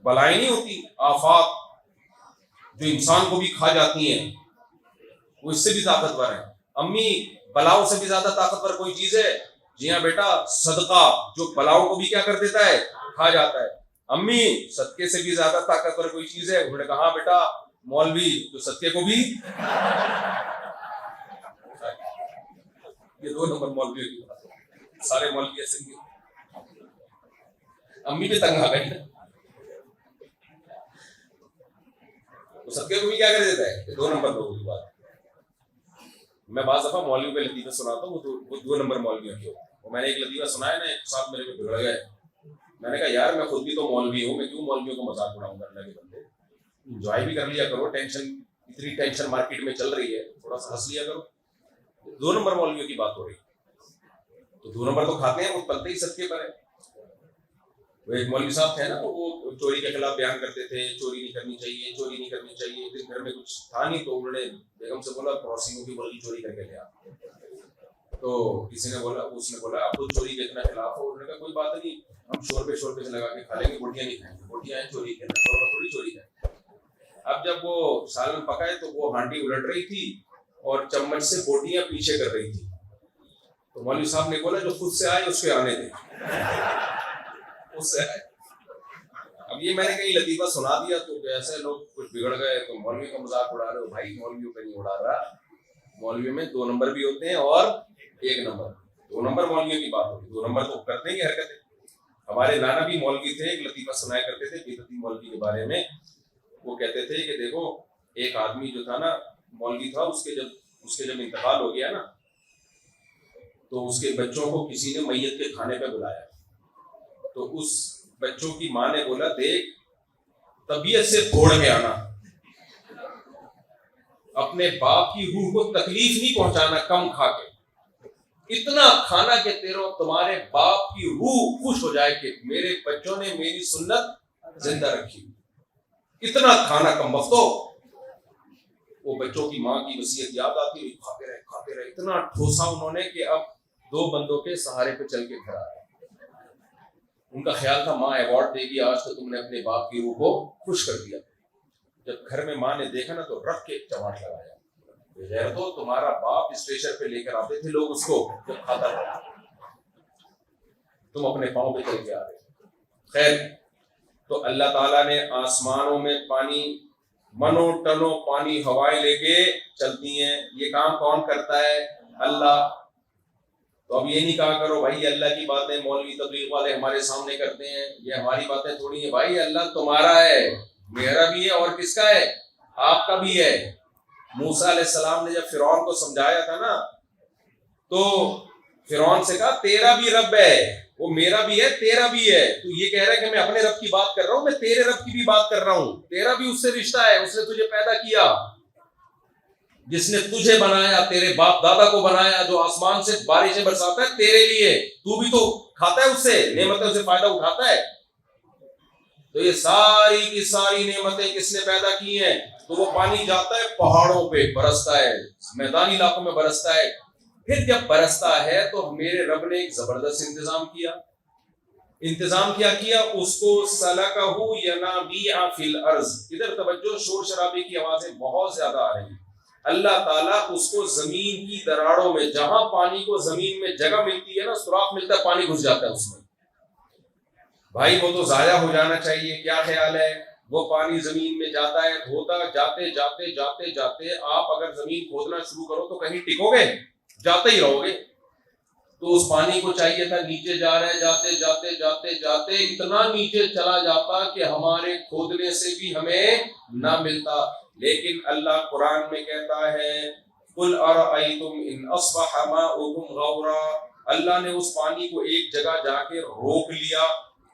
بلائیں نہیں ہوتی, آفات جو انسان کو بھی کھا جاتی ہیں, وہ اس سے بھی طاقتور ہے. امی بلاؤں سے بھی زیادہ طاقتور کوئی چیز ہے؟ جی ہاں بیٹا, صدقہ جو بلاؤں کو بھی کیا کر دیتا ہے, کھا جاتا ہے. امی صدقے سے بھی زیادہ طاقتور کوئی چیز ہے؟ انہوں نے کہا, ہاں بیٹا, مولوی جو صدقے کو بھی. یہ 2 نمبر مولوی کی بات ہے, سارے مولوی ایسے ہی. امی بھی تنگ آ گئی نا, صدقے کو بھی کیا کر دیتا ہے, 2 نمبر لوگوں کی بات. میں بعض دفعہ مولوی پہ لطیفے سناتا ہوں, وہ 2 نمبر مولویوں کی. میں نے ایک لطیفہ سنایا نا, ایک ساتھ میرے کو بگڑ گئے. میں نے کہا, یار میں خود بھی تو مولوی ہوں, میں کیوں مولویوں کو مذاق اڑاؤں گا؟ اللہ کے بندے, انجوائے بھی کر لیا کرو. ٹینشن, اتنی ٹینشن مارکیٹ میں چل رہی ہے, تھوڑا سا ہنس لیا کرو. 2 نمبر مولویوں کی بات ہو رہی, تو 2 نمبر تو کھاتے ہیں, وہ پلتے ہی صدقے پر ہے. وہ ایک مولوی صاحب تھے نا, وہ چوری کے خلاف بیان کرتے تھے, چوری نہیں کرنی چاہیے, چوری نہیں کرنی چاہیے. پھر گھر میں کچھ تھا نہیں تو انہوں نے بیگم سے بولا, پڑوسیوں کی مرغی چوری کر کے لے آ. تو کسی نے بولا, اس نے بولا, آپ خود چوری کے اتنا خلاف ہو. انہوں نے کہا, کوئی بات نہیں, ہم شور پہ سے لگا کے کھا لیں گے, بوٹیاں نہیں کھائیں گے. بوٹیاں ہیں چوری کے, تھوڑی چوری ہے. اب جب وہ سالن پکائے تو وہ ہانڈی الٹ رہی تھی اور چمچ سے بوٹیاں پیچھے کر رہی تھی. تو مولوی صاحب نے بولا, جو خود سے آئے اس کے آنے دیں. اس سے آئے. اب یہ میں نے کہیں لطیفہ سنا دیا تو ایسے لوگ کچھ بگڑ گئے, تو مولوی کا مذاق اڑا رہے ہو. بھائی مولویوں پہ نہیں اڑا رہا, مولویوں میں 2 نمبر بھی ہوتے ہیں اور 1 نمبر. 2 نمبر مولویوں کی بات ہوگی, 2 نمبر تو کرتے ہیں حرکتیں. ہمارے نانا بھی مولوی تھے, ایک لطیفہ سنایا کرتے تھے بیدتی مولوی کے بارے میں. وہ کہتے تھے کہ دیکھو, ایک آدمی جو تھا نا, مولوی تھا, اس کے جب انتقال ہو گیا نا, تو اس کے بچوں کو کسی نے میت کے کھانے پہ بلایا، تو اس بچوں کی ماں نے بولا دیکھ طبیعت سے توڑ کے آنا، اپنے باپ کی روح کو تکلیف نہیں پہنچانا کم کھا کے، اتنا کھانا کہ تمہارے باپ کی روح خوش ہو جائے کہ میرے بچوں نے میری سنت زندہ رکھی، اتنا کھانا کم وقتوں۔ وہ بچوں کی ماں کی وصیت یاد آتی ہوئی کھاتے رہے، اتنا ٹھوسا انہوں نے کہ اب 2 بندوں کے سہارے پہ چل کے گھر آئے۔ ان کا خیال تھا ماں ایوارڈ دے گی، آج تو تم نے اپنے باپ کی روح کو خوش کر دیا۔ جب گھر میں ماں نے دیکھا نا تو رکھ کے چماٹ لگایا، بغیر تو تمہارا باپ اسٹیشن پہ لے کر آتے تھے لوگ اس کو جب کھاتا تھا، تم اپنے پاؤں پہ چل کے آ رہے۔ خیر، تو اللہ تعالیٰ نے آسمانوں میں پانی، منو ٹنو پانی ہوائیں لے کے چلتی ہیں، یہ کام کون کرتا ہے؟ اللہ۔ تو اب یہ نہیں کہا کرو بھائی اللہ کی باتیں مولوی تبلیغ والے ہمارے سامنے کرتے ہیں، یہ ہماری باتیں تھوڑی ہیں۔ بھائی اللہ تمہارا ہے، میرا بھی ہے، اور کس کا ہے؟ آپ کا بھی ہے۔ موسیٰ علیہ السلام نے جب فرعون کو سمجھایا تھا نا تو فرعون سے کہا تیرا بھی رب ہے، وہ میرا بھی ہے تیرا بھی ہے، تو یہ کہہ رہا ہے کہ میں اپنے رب کی بات کر رہا ہوں، میں تیرے رب کی بھی بات کر رہا ہوں، تیرا بھی اس سے رشتہ ہے، اس نے تجھے پیدا کیا، جس نے تجھے بنایا، تیرے باپ دادا کو بنایا، جو آسمان سے بارشیں برساتا ہے تیرے لیے، تو بھی تو کھاتا ہے اس سے، نعمتوں سے فائدہ اٹھاتا ہے۔ تو یہ ساری کی ساری نعمتیں کس نے پیدا کی ہیں؟ تو وہ پانی جاتا ہے پہاڑوں پہ برستا ہے، میدانی علاقوں میں برستا ہے، پھر جب برستا ہے تو میرے رب نے ایک زبردست انتظام کیا اس کو سلکہ ینابیع فی الارض۔ ادھر توجہ، شور شرابے کی آوازیں بہت زیادہ آ رہی ہیں۔ اللہ تعالیٰ اس کو زمین کی دراڑوں میں، جہاں پانی کو زمین میں جگہ ملتی ہے نا، سوراخ ملتا ہے، پانی گھس جاتا ہے اس میں۔ بھائی وہ تو ضائع ہو جانا چاہیے، کیا خیال ہے؟ وہ پانی زمین میں جاتا ہے، ہوتا جاتے جاتے جاتے جاتے آپ اگر زمین کھودنا شروع کرو تو کہیں ٹکو گے؟ جاتے ہی رہو گے۔ تو اس پانی کو چاہیے تھا نیچے جا رہے، جاتے جاتے جاتے جاتے اتنا نیچے چلا جاتا کہ ہمارے کھودنے سے بھی ہمیں نہ ملتا، لیکن اللہ قرآن میں کہتا ہے قُلْ أَرَأَيْتُمْ إِنْ أَصْبَحَ مَاؤُكُمْ غَوْرًا۔ اللہ نے اس پانی کو ایک جگہ جا کے روک لیا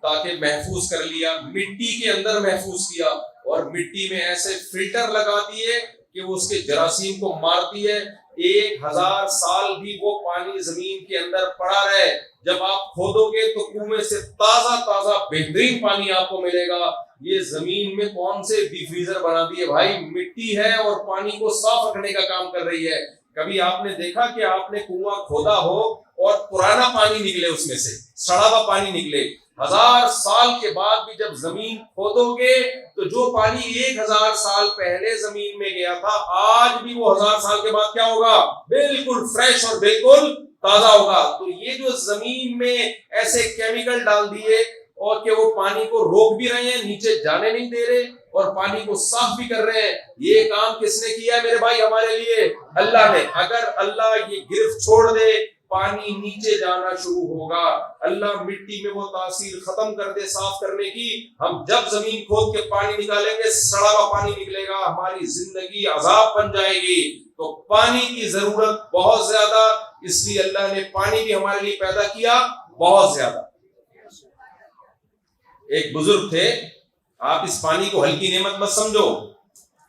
تاکہ محفوظ کر لیا، مٹی کے اندر محفوظ کیا، اور مٹی میں ایسے فلٹر لگا دیے کہ وہ اس کے جراثیم کو مارتی ہے، 1000 سال بھی وہ پانی زمین کے اندر پڑا رہے، جب آپ کھودو گے تو کنویں سے تازہ تازہ بہترین پانی آپ کو ملے گا۔ یہ زمین میں کون سے ڈیفریزر بنا دیے بھائی، مٹی ہے اور پانی کو صاف رکھنے کا کام کر رہی ہے۔ کبھی آپ نے دیکھا کہ آپ نے کنواں کھودا ہو اور پرانا پانی نکلے، اس میں سے سڑا ہوا پانی نکلے؟ 1000 سال کے بعد بھی جب زمین کھودو گے تو جو پانی 1000 سال پہلے زمین میں گیا تھا، آج بھی وہ 1000 سال کے بعد کیا ہوگا؟ بالکل فریش اور بالکل تازہ ہوگا۔ تو یہ جو زمین میں ایسے کیمیکل ڈال دیے اور کہ وہ پانی کو روک بھی رہے ہیں، نیچے جانے نہیں دے رہے اور پانی کو صاف بھی کر رہے ہیں، یہ کام کس نے کیا ہے میرے بھائی؟ ہمارے لیے اللہ نے۔ اگر اللہ یہ گرفت چھوڑ دے، پانی نیچے جانا شروع ہوگا، اللہ مٹی میں وہ تاثیر ختم کر دے صاف کرنے کی، ہم جب زمین کھود کے پانی نکالیں گے سڑا ہوا پانی نکلے گا، ہماری زندگی عذاب بن جائے گی۔ تو پانی کی ضرورت بہت زیادہ، اس لیے اللہ نے پانی بھی ہمارے لیے پیدا کیا بہت زیادہ۔ ایک بزرگ تھے، آپ اس پانی کو ہلکی نعمت مت سمجھو،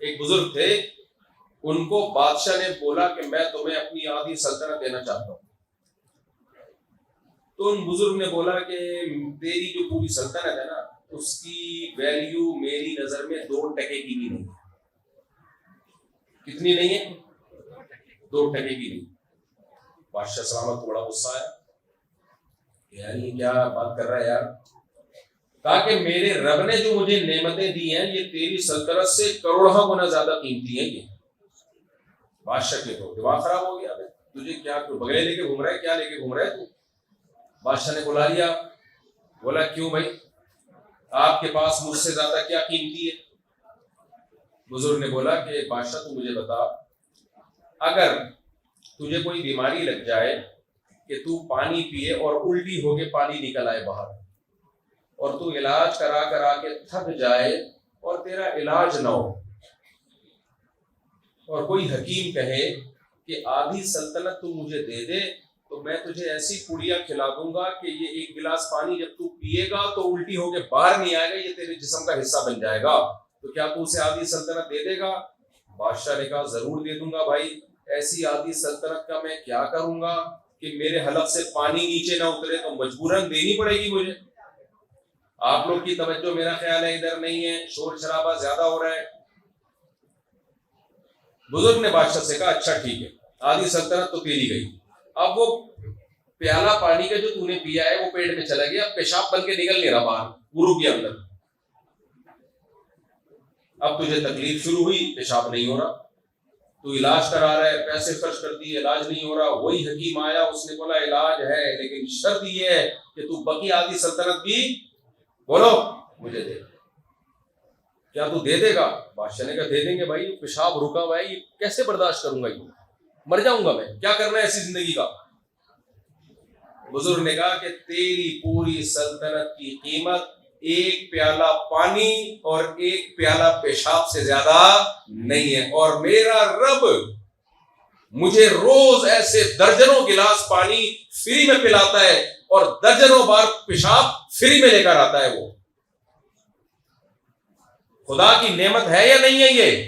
ایک بزرگ تھے، ان کو بادشاہ نے بولا کہ میں تمہیں اپنی آدھی سلطنت دینا چاہتا ہوں۔ تو ان بزرگ نے بولا کہ تیری جو پوری سلطنت ہے نا، اس کی ویلیو میری نظر میں 2 ٹکے کی بھی نہیں ہے۔ کتنی نہیں ہے؟ 2 ٹکے کی نہیں۔ بادشاہ سلامت کو بڑا غصہ آیا، یار یہ کیا بات کر رہا ہے یار؟ کہا کہ میرے رب نے جو مجھے نعمتیں دی ہیں یہ تیری سلطنت سے کروڑوں گنا زیادہ قیمتی ہیں۔ یہ بادشاہ کے تو دماغ خراب ہو گیا، تجھے کیا بغلے لے کے گھوم رہا ہے، کیا لے کے گھوم رہا ہے تو؟ بادشاہ نے بلا لیا، بولا کیوں بھائی، آپ کے پاس مجھ سے زیادہ کیا قیمتی ہے؟ بزرگ نے بولا کہ بادشاہ تو مجھے بتا، اگر تجھے کوئی بیماری لگ جائے کہ تو پانی پیے اور الٹی ہو کے پانی نکل آئے باہر، اور تو علاج کرا کے تھک جائے اور تیرا علاج نہ ہو، اور کوئی حکیم کہے کہ آدھی سلطنت تو مجھے دے دے تو میں تجھے ایسی پڑیاں کھلا دوں گا کہ یہ ایک گلاس پانی جب تو پیے گا تو الٹی ہو کے باہر نہیں آئے گا, یہ تیرے جسم کا حصہ بن جائے گا. تو کیا تو اسے آدھی سلطنت دے دے گا؟ بادشاہ نے کہا ضرور دے دوں گا بھائی. ایسی آدھی سلطنت کا میں کیا کروں گا کہ میرے حلق سے پانی نیچے نہ اترے, تو مجبوراً دینی پڑے گی مجھے. آپ لوگ کی توجہ میرا خیال ہے ادھر نہیں ہے, شور شرابہ زیادہ ہو رہا ہے. بزرگ نے بادشاہ سے کہا اچھا ٹھیک ہے, آدھی سلطنت تو تیری گئی. اب وہ پیالہ پانی کا جو تو نے پیا ہے وہ پیٹ میں چلا گیا, پیشاب بن کے نکل نہیں رہا باہر گرو کے اندر. اب تجھے تکلیف شروع ہوئی, پیشاب نہیں ہو رہا, تو علاج کرا رہا ہے, پیسے خرچ کر دیے, علاج نہیں ہو رہا. وہی حکیم آیا, اس نے بولا علاج ہے لیکن شرط یہ ہے کہ تو بقی آدھی سلطنت بھی بولو مجھے دے. کیا تو دے دے گا؟ بادشاہ نے کہا دے دیں گے بھائی, پیشاب رکا ہوا ہے, یہ کیسے برداشت کروں گا, یہ مر جاؤں گا میں, کیا کرنا ہے ایسی زندگی کا. بزرگ نے کہا کہ تیری پوری سلطنت کی قیمت ایک پیالہ پانی اور ایک پیالہ پیشاب سے زیادہ نہیں ہے, اور میرا رب مجھے روز ایسے درجنوں گلاس پانی فری میں پلاتا ہے اور درجنوں بار پیشاب فری میں لے کر آتا ہے. وہ خدا کی نعمت ہے یا نہیں ہے یہ؟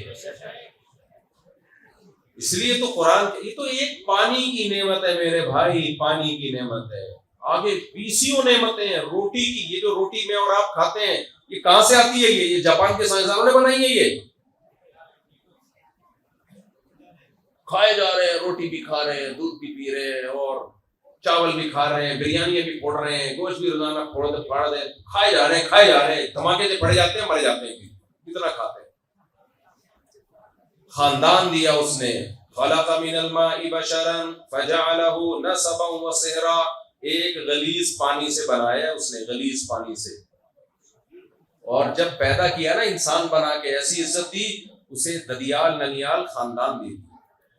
اس لیے تو قرآن, یہ تو ایک پانی کی نعمت ہے میرے بھائی, پانی کی نعمت ہے. آگے بیسیوں نعمتیں ہیں. روٹی کی, یہ جو روٹی میں اور آپ کھاتے ہیں یہ کہاں سے آتی ہے؟ یہ جاپان کے سائنسدانوں نے بنائی ہے. یہ کھائے جا رہے ہیں, روٹی بھی کھا رہے ہیں, دودھ بھی پی رہے ہیں, اور چاول بھی کھا رہے ہیں, بریانی بھی پھوڑ رہے ہیں, گوشت بھی روزانہ پھاڑ دیں, کھائے جا رہے ہیں, دھماکے سے پڑ جاتے ہیں, مر جاتے ہیں. کتنا کھاتے ہیں. خاندان دیا اس نے, خلق من الماء بشرا فجعله نسبا وصهرا, ایک غلیظ پانی سے بنایا اس نے, غلیظ پانی سے. اور جب پیدا کیا نا انسان بنا کے, ایسی عزت دی اسے, ددیال ننیال خاندان دی.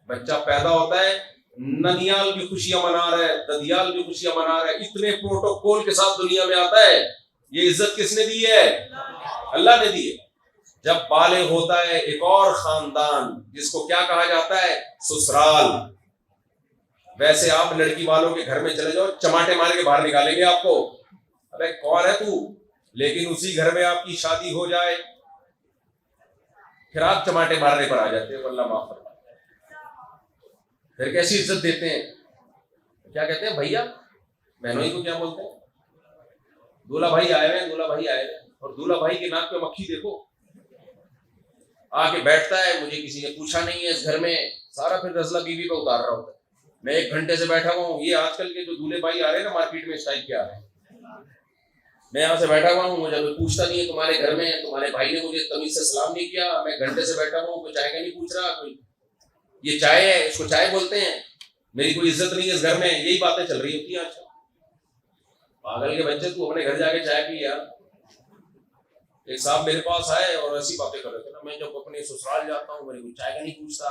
بچہ پیدا ہوتا ہے, ننیال بھی خوشیاں منا رہا ہے, ددیال بھی خوشیاں منا رہا ہے, اتنے پروٹوکول کے ساتھ دنیا میں آتا ہے. یہ عزت کس نے دی ہے؟ اللہ نے دی ہے. جب بالغ ہوتا ہے ایک اور خاندان, جس کو کیا کہا جاتا ہے؟ سسرال. ویسے آپ لڑکی والوں کے گھر میں چلے جاؤ, چماٹے مار کے باہر نکالیں گے آپ کو, ابے کون ہے تو. لیکن اسی گھر میں آپ کی شادی ہو جائے پھر آپ چماٹے مارنے پر آ جاتے ہیں, اللہ معاف فرمائے. پھر کیسی عزت دیتے ہیں, کیا کہتے ہیں بھیا, بہنوئی کو کیا بولتے ہیں؟ دولہا بھائی آئے ہوئے, دولہا بھائی آئے ہوئے. اور دولہا بھائی کے ناک پہ مکھی دیکھو, آ کے بیٹھتا ہے, مجھے کسی نے پوچھا نہیں ہے اس گھر میں, سارا پھر رزلہ بیوی پہ اتار رہا ہوتا ہے. میں 1 گھنٹے سے بیٹھا ہوا ہوں. یہ آج کل کے جو دولہے بھائی آ رہے ہیں نا مارکیٹ میں, اس ٹائپ کے آ رہے ہیں. میں یہاں سے بیٹھا ہوا ہوں, مجھے کوئی پوچھتا نہیں ہے تمہارے گھر میں, تمہارے بھائی نے مجھے تمیز سے سلام نہیں کیا, میں گھنٹے سے بیٹھا ہوں, کوئی چائے کا نہیں پوچھ رہا, کوئی یہ چائے ہے, اس کو چائے بولتے ہیں, میری کوئی عزت نہیں ہے اس گھر میں. یہی باتیں چل رہی ہوتی ہیں آج کل. پاگل کے بچے, تو اپنے گھر جا کے چائے پی یار. ایک صاحب میرے پاس آئے اور ایسی باتیں کر رہے تھے نا, میں جب اپنے سسرال جاتا ہوں, مجھے کوئی چائے کا نہیں پوچھتا,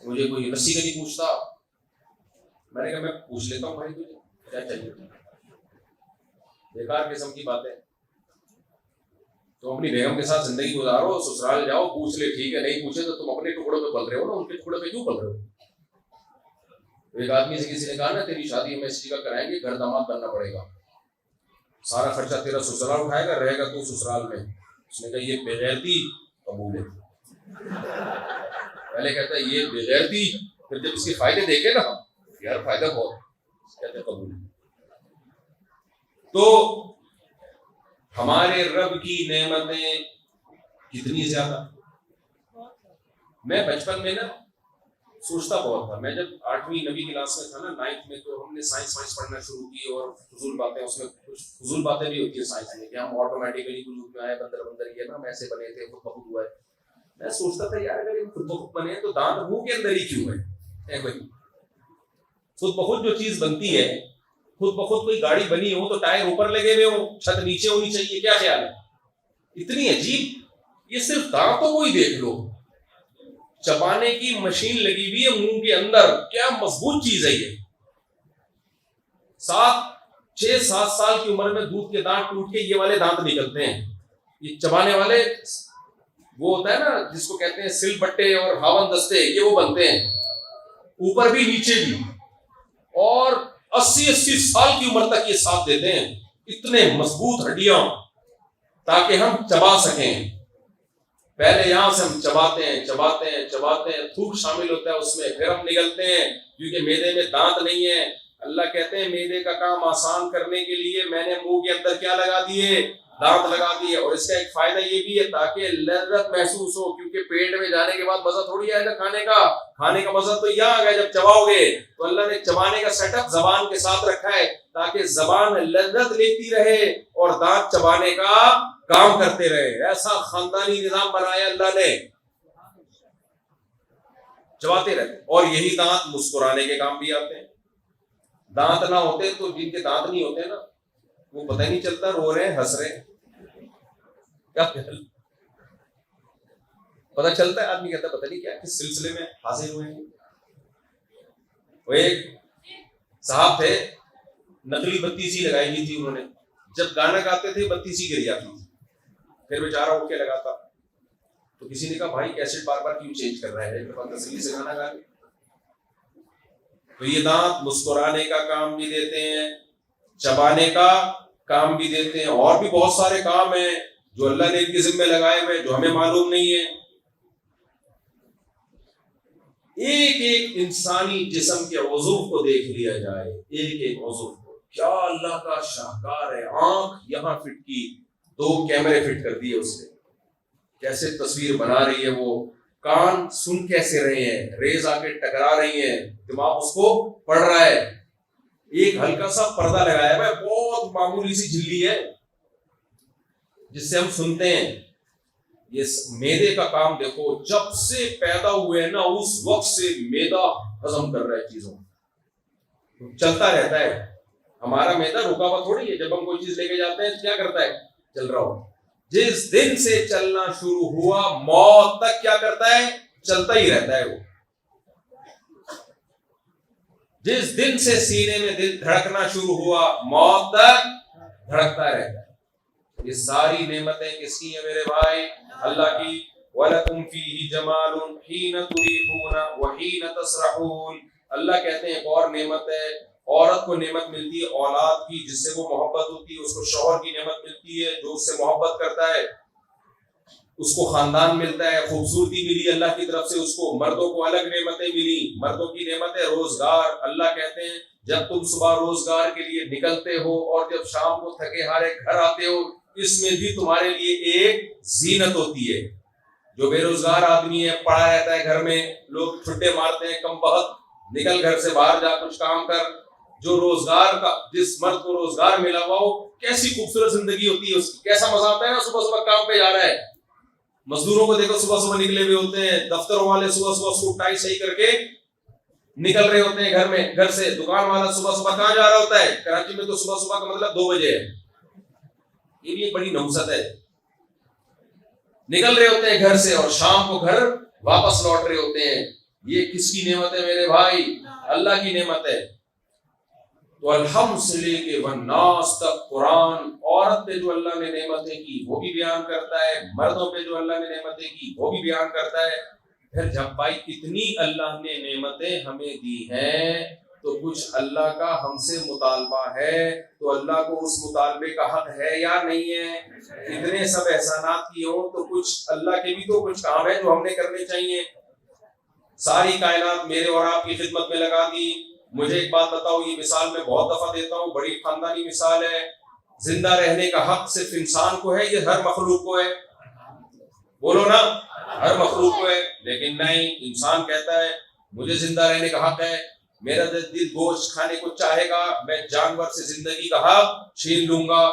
مجھے کوئی لسی کا نہیں پوچھتا. میں نے کہا میں پوچھ لیتا ہوں بھائی تجھے کیا چاہیے. بیکار قسم کی باتیں. تم اپنی بیگم کے ساتھ زندگی گزارو, سسرال جاؤ, پوچھ لے ٹھیک ہے, نہیں پوچھے تو تم اپنے ٹکڑوں پہ پل رہے ہو نا, ان کے ٹکڑوں پہ کیوں پل رہے ہو. ایک آدمی سے کسی نے کہا نا تیری شادی ہم ایسی جگہ کرائیں گے, گھر داماد بننا پڑے گا, سارا خرچہ تیرا سسرال اٹھائے گا, رہے گا تو سسرال میں. اس نے کہا یہ بغیرتی قبول ہے. پہلے کہتا ہے یہ بغیرتی, پھر جب اس کے فائدے دیکھے نا, یار فائدہ بہت, کہتے ہیں قبول ہے. تو ہمارے رب کی نعمتیں کتنی زیادہ. میں بچپن میں نا سوچتا بہت تھا. میں جب 8ویں 9ویں کلاس میں تھا نا, 9th میں, تو ہم نے سائنس پڑھنا شروع کی, اور فضول باتیں, اس میں کچھ فضول باتیں بھی ہوتی ہیں سائنس میں, کہ ہم آٹومیٹیکلی وجود میں آئے, بندر یہ نا ہم ایسے بنے تھے, خود بخود ہوا ہے. میں سوچتا تھا یار اگر یہ خود بخود بنے تو دانت منہ کے اندر ہی کیوں ہے. خود بخود جو چیز بنتی ہے, خود بخود کوئی گاڑی بنی ہو تو ٹائر اوپر لگے ہوئے ہو, چھت نیچے ہونی چاہیے, کیا خیال ہے؟ اتنی عجیب. یہ صرف دانتوں کو ہی دیکھ لو, چبانے کی مشین لگی ہوئی ہے منہ کے اندر, کیا مضبوط چیز ہے یہ. 6-7 سال کی عمر میں دودھ کے دانت ٹوٹ کے یہ والے دانت نکلتے ہیں. یہ چبانے والے وہ ہوتا ہے نا جس کو کہتے ہیں سل بٹے اور ہاون دستے, یہ وہ بنتے ہیں, اوپر بھی نیچے بھی. اور 80 سال کی عمر تک یہ ساتھ دیتے ہیں، اتنے مضبوط ہڈیاں، تاکہ ہم چبا سکیں۔ پہلے یہاں سے ہم چباتے ہیں، تھوک شامل ہوتا ہے اس میں، پھر ہم نگلتے ہیں، کیونکہ معدے میں دانت نہیں ہے۔ اللہ کہتے ہیں معدے کا کام آسان کرنے کے لیے میں نے منہ کے اندر کیا لگا دیے؟ دانت لگا دیے۔ اور اس کا ایک فائدہ یہ بھی ہے تاکہ لذت محسوس ہو، کیونکہ پیٹ میں جانے کے بعد مزہ تھوڑی آئے گا کھانے کا مزہ تو یہاں آ گیا جب چباؤ گے۔ تو اللہ نے چبانے کا سیٹ اپ زبان کے ساتھ رکھا ہے تاکہ زبان لذت لیتی رہے اور دانت چبانے کا کام کرتے رہے۔ ایسا خاندانی نظام بنایا اللہ نے، چباتے رہتے۔ اور یہی دانت مسکرانے کے کام بھی آتے ہیں۔ دانت نہ ہوتے تو جن کے دانت نہیں ہوتے نا، وہ پتہ ہی نہیں چلتا رو رہے ہیں ہنس رہے ہیں، کیا پتہ چلتا ہے؟ آدمی کہتا ہے پتہ نہیں کیا کس سلسلے میں حاضر ہوئے ہیں۔ وہ ایک صاحب تھے، نقلی بتی سی لگائی ہوئی تھی انہوں نے، جب گانا گاتے تھے بتی سی گر جاتی تھی، پھر بیچارہ اٹھ کے لگاتا۔ تو کسی نے کہا بھائی کیسٹ بار بار کیوں چینج کر رہا ہے، تسلی سے گانا گا۔ تو یہ دانت مسکرانے کا کام بھی دیتے ہیں، چبانے کا کام بھی دیتے ہیں، اور بھی بہت سارے کام ہیں جو اللہ نے ان کے ذمہ لگائے ہوئے جو ہمیں معلوم نہیں ہے۔ ایک ایک انسانی جسم کے عضو کو دیکھ لیا جائے، ایک ایک عضو کو، کیا اللہ کا شاہکار ہے۔ آنکھ یہاں فٹ کی، 2 کیمرے فٹ کر دیے اس نے، کیسے تصویر بنا رہی ہے وہ۔ کان سن کیسے رہے ہیں، ریز آ کے ٹکرا رہی ہیں، دماغ اس کو پڑھ رہا ہے۔ ایک ہلکا سا پردہ لگایا ہوا ہے، بہت معمولی سی جھلی ہے جس سے ہم سنتے ہیں۔ یہ معدے کا کام دیکھو، جب سے پیدا ہوئے نا اس وقت سے معدہ ہضم کر رہا ہے چیزوں، چلتا رہتا ہے۔ ہمارا معدہ رکا ہوا تھوڑی ہے، جب ہم کوئی چیز لے کے جاتے ہیں کیا کرتا ہے؟ چل رہا ہو۔ جس دن سے چلنا شروع ہوا موت تک کیا کرتا ہے؟ چلتا ہی رہتا ہے وہ۔ جس دن سے سینے میں دل دھڑکنا شروع ہوا موت تک دھڑکتا رہتا ہے۔ یہ ساری نعمتیں کس کی ہیں میرے بھائی؟ اللہ کی۔ وَلَكُمْ فِيهِ جَمَالٌ حِينَ تُرِيحُونَ وَحِينَ تَسْرَحُونَ۔ اللہ کہتے ہیں ایک اور نعمت ہے، عورت کو نعمت ملتی ہے اولاد کی، جس سے وہ محبت ہوتی ہے، اس کو شوہر کی نعمت ملتی ہے جو اس سے محبت کرتا ہے، اس کو خاندان ملتا ہے، خوبصورتی ملی اللہ کی طرف سے اس کو۔ مردوں کو الگ نعمتیں ملی، مردوں کی نعمت ہے روزگار۔ اللہ کہتے ہیں جب تم صبح روزگار کے لیے نکلتے ہو اور جب شام کو تھکے ہارے گھر آتے ہو، اس میں بھی تمہارے لیے ایک زینت ہوتی ہے۔ جو بے روزگار آدمی ہے، پڑا رہتا ہے گھر میں، لوگ چھٹے مارتے ہیں، کم بخت نکل گھر سے باہر جا کچھ کام کر۔ جو روزگار کا، جس مرد کو روزگار ملا ہوا ہو، کیسی خوبصورت زندگی ہوتی ہے اس کی، کیسا مزہ آتا ہے نا، صبح صبح کام پہ جا رہا ہے۔ مزدوروں کو دیکھو صبح صبح نکلے ہوئے ہوتے ہیں، دفتروں والے صبح صبح سوٹ ٹائی صحیح کر کے نکل رہے ہوتے ہیں گھر سے۔ دکان والا صبح صبح کہاں جا رہا ہوتا ہے؟ کراچی میں تو صبح صبح کا مطلب 2 بجے ہے۔ یہ بھی ایک بڑی نحوست ہے۔ نکل رہے ہوتے ہیں گھر سے اور شام کو گھر واپس لوٹ رہے ہوتے ہیں۔ یہ کس کی نعمت ہے میرے بھائی؟ اللہ کی نعمت ہے۔ تو الحمد سے لے کے والناس تک قرآن عورت پہ جو اللہ نے نعمتیں کی وہ بھی بیان کرتا ہے، مردوں پہ جو اللہ نے نعمتیں کی وہ بھی بیان کرتا ہے۔ پھر جب بھائی اتنی اللہ نے نعمتیں ہمیں دی ہیں تو کچھ اللہ کا ہم سے مطالبہ ہے، تو اللہ کو اس مطالبے کا حق ہے یا نہیں ہے؟ اتنے سب احسانات کی ہوں تو کچھ اللہ کے بھی تو کچھ کام ہے جو ہم نے کرنے چاہیے۔ ساری کائنات میرے اور آپ کی خدمت میں لگا دی۔ مجھے ایک بات بتاؤ، یہ مثال میں بہت دفعہ دیتا ہوں، بڑی خاندانی مثال ہے۔ زندہ رہنے کا حق صرف انسان کو ہے یا ہر مخلوق کو ہے؟ بولو نا، ہر مخلوق کو ہے۔ لیکن نہیں، انسان کہتا ہے مجھے زندہ رہنے کا حق ہے، میرا دل گوشت کھانے کو چاہے گا، میں جانور سے زندگی کا حق چھین لوں گا۔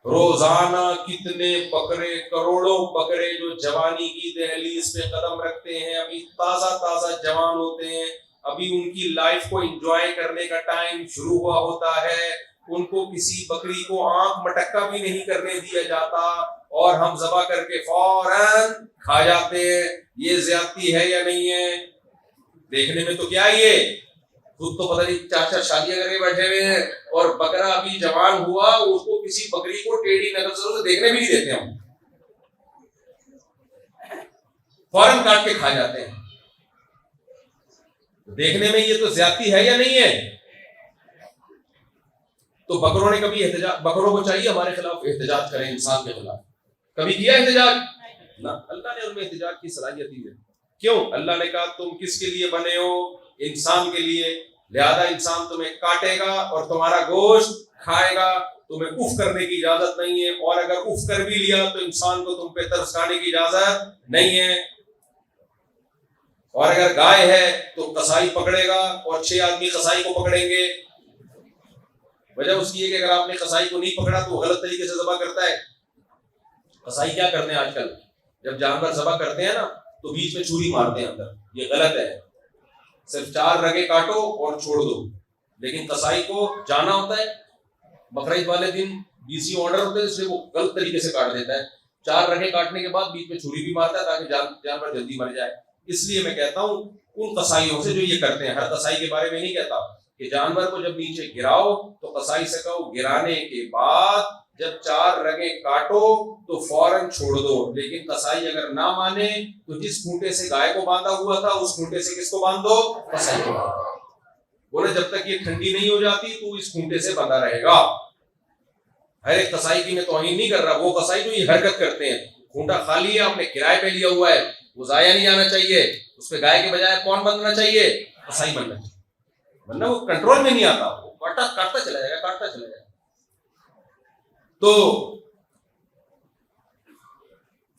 روزانہ کتنے بکرے، کروڑوں بکرے جو جوانی کی دہلیز پہ قدم رکھتے ہیں، ابھی تازہ تازہ جوان ہوتے ہیں، ابھی ان کی لائف کو انجوائے کرنے کا ٹائم شروع ہوا ہوتا ہے، ان کو کسی بکری کو آنکھ مٹکا بھی نہیں کرنے دیا جاتا اور ہم ذبح کر کے فوراً کھا جاتے ہیں۔ یہ زیادتی ہے یا نہیں ہے؟ دیکھنے میں تو کیا یہ خود تو پتہ نہیں 4 شادیاں کر کے بیٹھے ہوئے ہیں، اور بکرا ابھی جوان ہوا اس کو کسی بکری کو ٹیڑھی نظر سے دیکھنے بھی نہیں دیتے، ہم فوراً کاٹ کے کھا جاتے ہیں۔ دیکھنے میں یہ تو زیادتی ہے یا نہیں ہے؟ تو بکروں نے کبھی احتجاج، بکروں کو چاہیے ہمارے خلاف احتجاج کریں انسان کے خلاف، کبھی کیا احتجاج؟ نہ، اللہ نے ان میں احتجاج کی صلاحیت دی ہے۔ کیوں؟ اللہ نے کہا تم کس کے لیے بنے ہو؟ انسان کے لیے، لہذا انسان تمہیں کاٹے گا اور تمہارا گوشت کھائے گا، تمہیں اف کرنے کی اجازت نہیں ہے، اور اگر اف کر بھی لیا تو انسان کو تم پہ ترس کھانے کی اجازت نہیں ہے۔ اور اگر گائے ہے تو قصائی پکڑے گا اور 6 آدمی قصائی کو پکڑیں گے۔ وجہ اس کی ہے کہ اگر آپ نے قصائی کو نہیں پکڑا تو وہ غلط طریقے سے ذبح کرتا ہے۔ قصائی کیا کرتے ہیں آج کل، جب جانور ذبح کرتے ہیں نا تو بیچ میں چھری مارتے ہیں اندر، یہ غلط ہے۔ صرف 4 رگیں کاٹو اور چھوڑ دو، لیکن قصائی کو جانا ہوتا ہے، بقرعید والے دن BC آرڈر ہوتے ہیں، اس لیے وہ غلط طریقے سے کاٹ دیتا ہے۔ 4 رگیں کاٹنے کے بعد بیچ میں چھری بھی مارتا ہے تاکہ جانور جلدی مر جائے۔ اس لیے میں کہتا ہوں ان قصائیوں سے جو یہ کرتے ہیں، ہر قصائی کے بارے میں نہیں کہتا کہ جانور کو جب نیچے گراؤ تو قصائی سے کہو گرانے کے بعد جب 4 رگیں کاٹو تو فوراً چھوڑ دو، لیکن قصائی اگر نہ مانے تو جس کھونٹے سے گائے کو باندھا ہوا تھا اس کھونٹے سے کس کو باندھ دو؟ قصائی کو باندھ دو۔ بولے جب تک یہ ٹھنڈی نہیں ہو جاتی تو اس کھونٹے سے بندھا رہے گا۔ ہر ایک قصائی کی میں توہین نہیں کر رہا، وہ قصائی جو یہ حرکت کرتے ہیں، کھونٹا خالی ہے، آپ نے کرائے پہ لیا ہوا ہے، وہ ضائع نہیں آنا چاہیے، اس پہ گائے کے بجائے کون بندھنا چاہیے؟ قصائی بننا چاہیے، ورنہ وہ کنٹرول میں نہیں آتا، وہ کاٹتا چلا جائے گا، کاٹتا چلا جائے گا۔ تو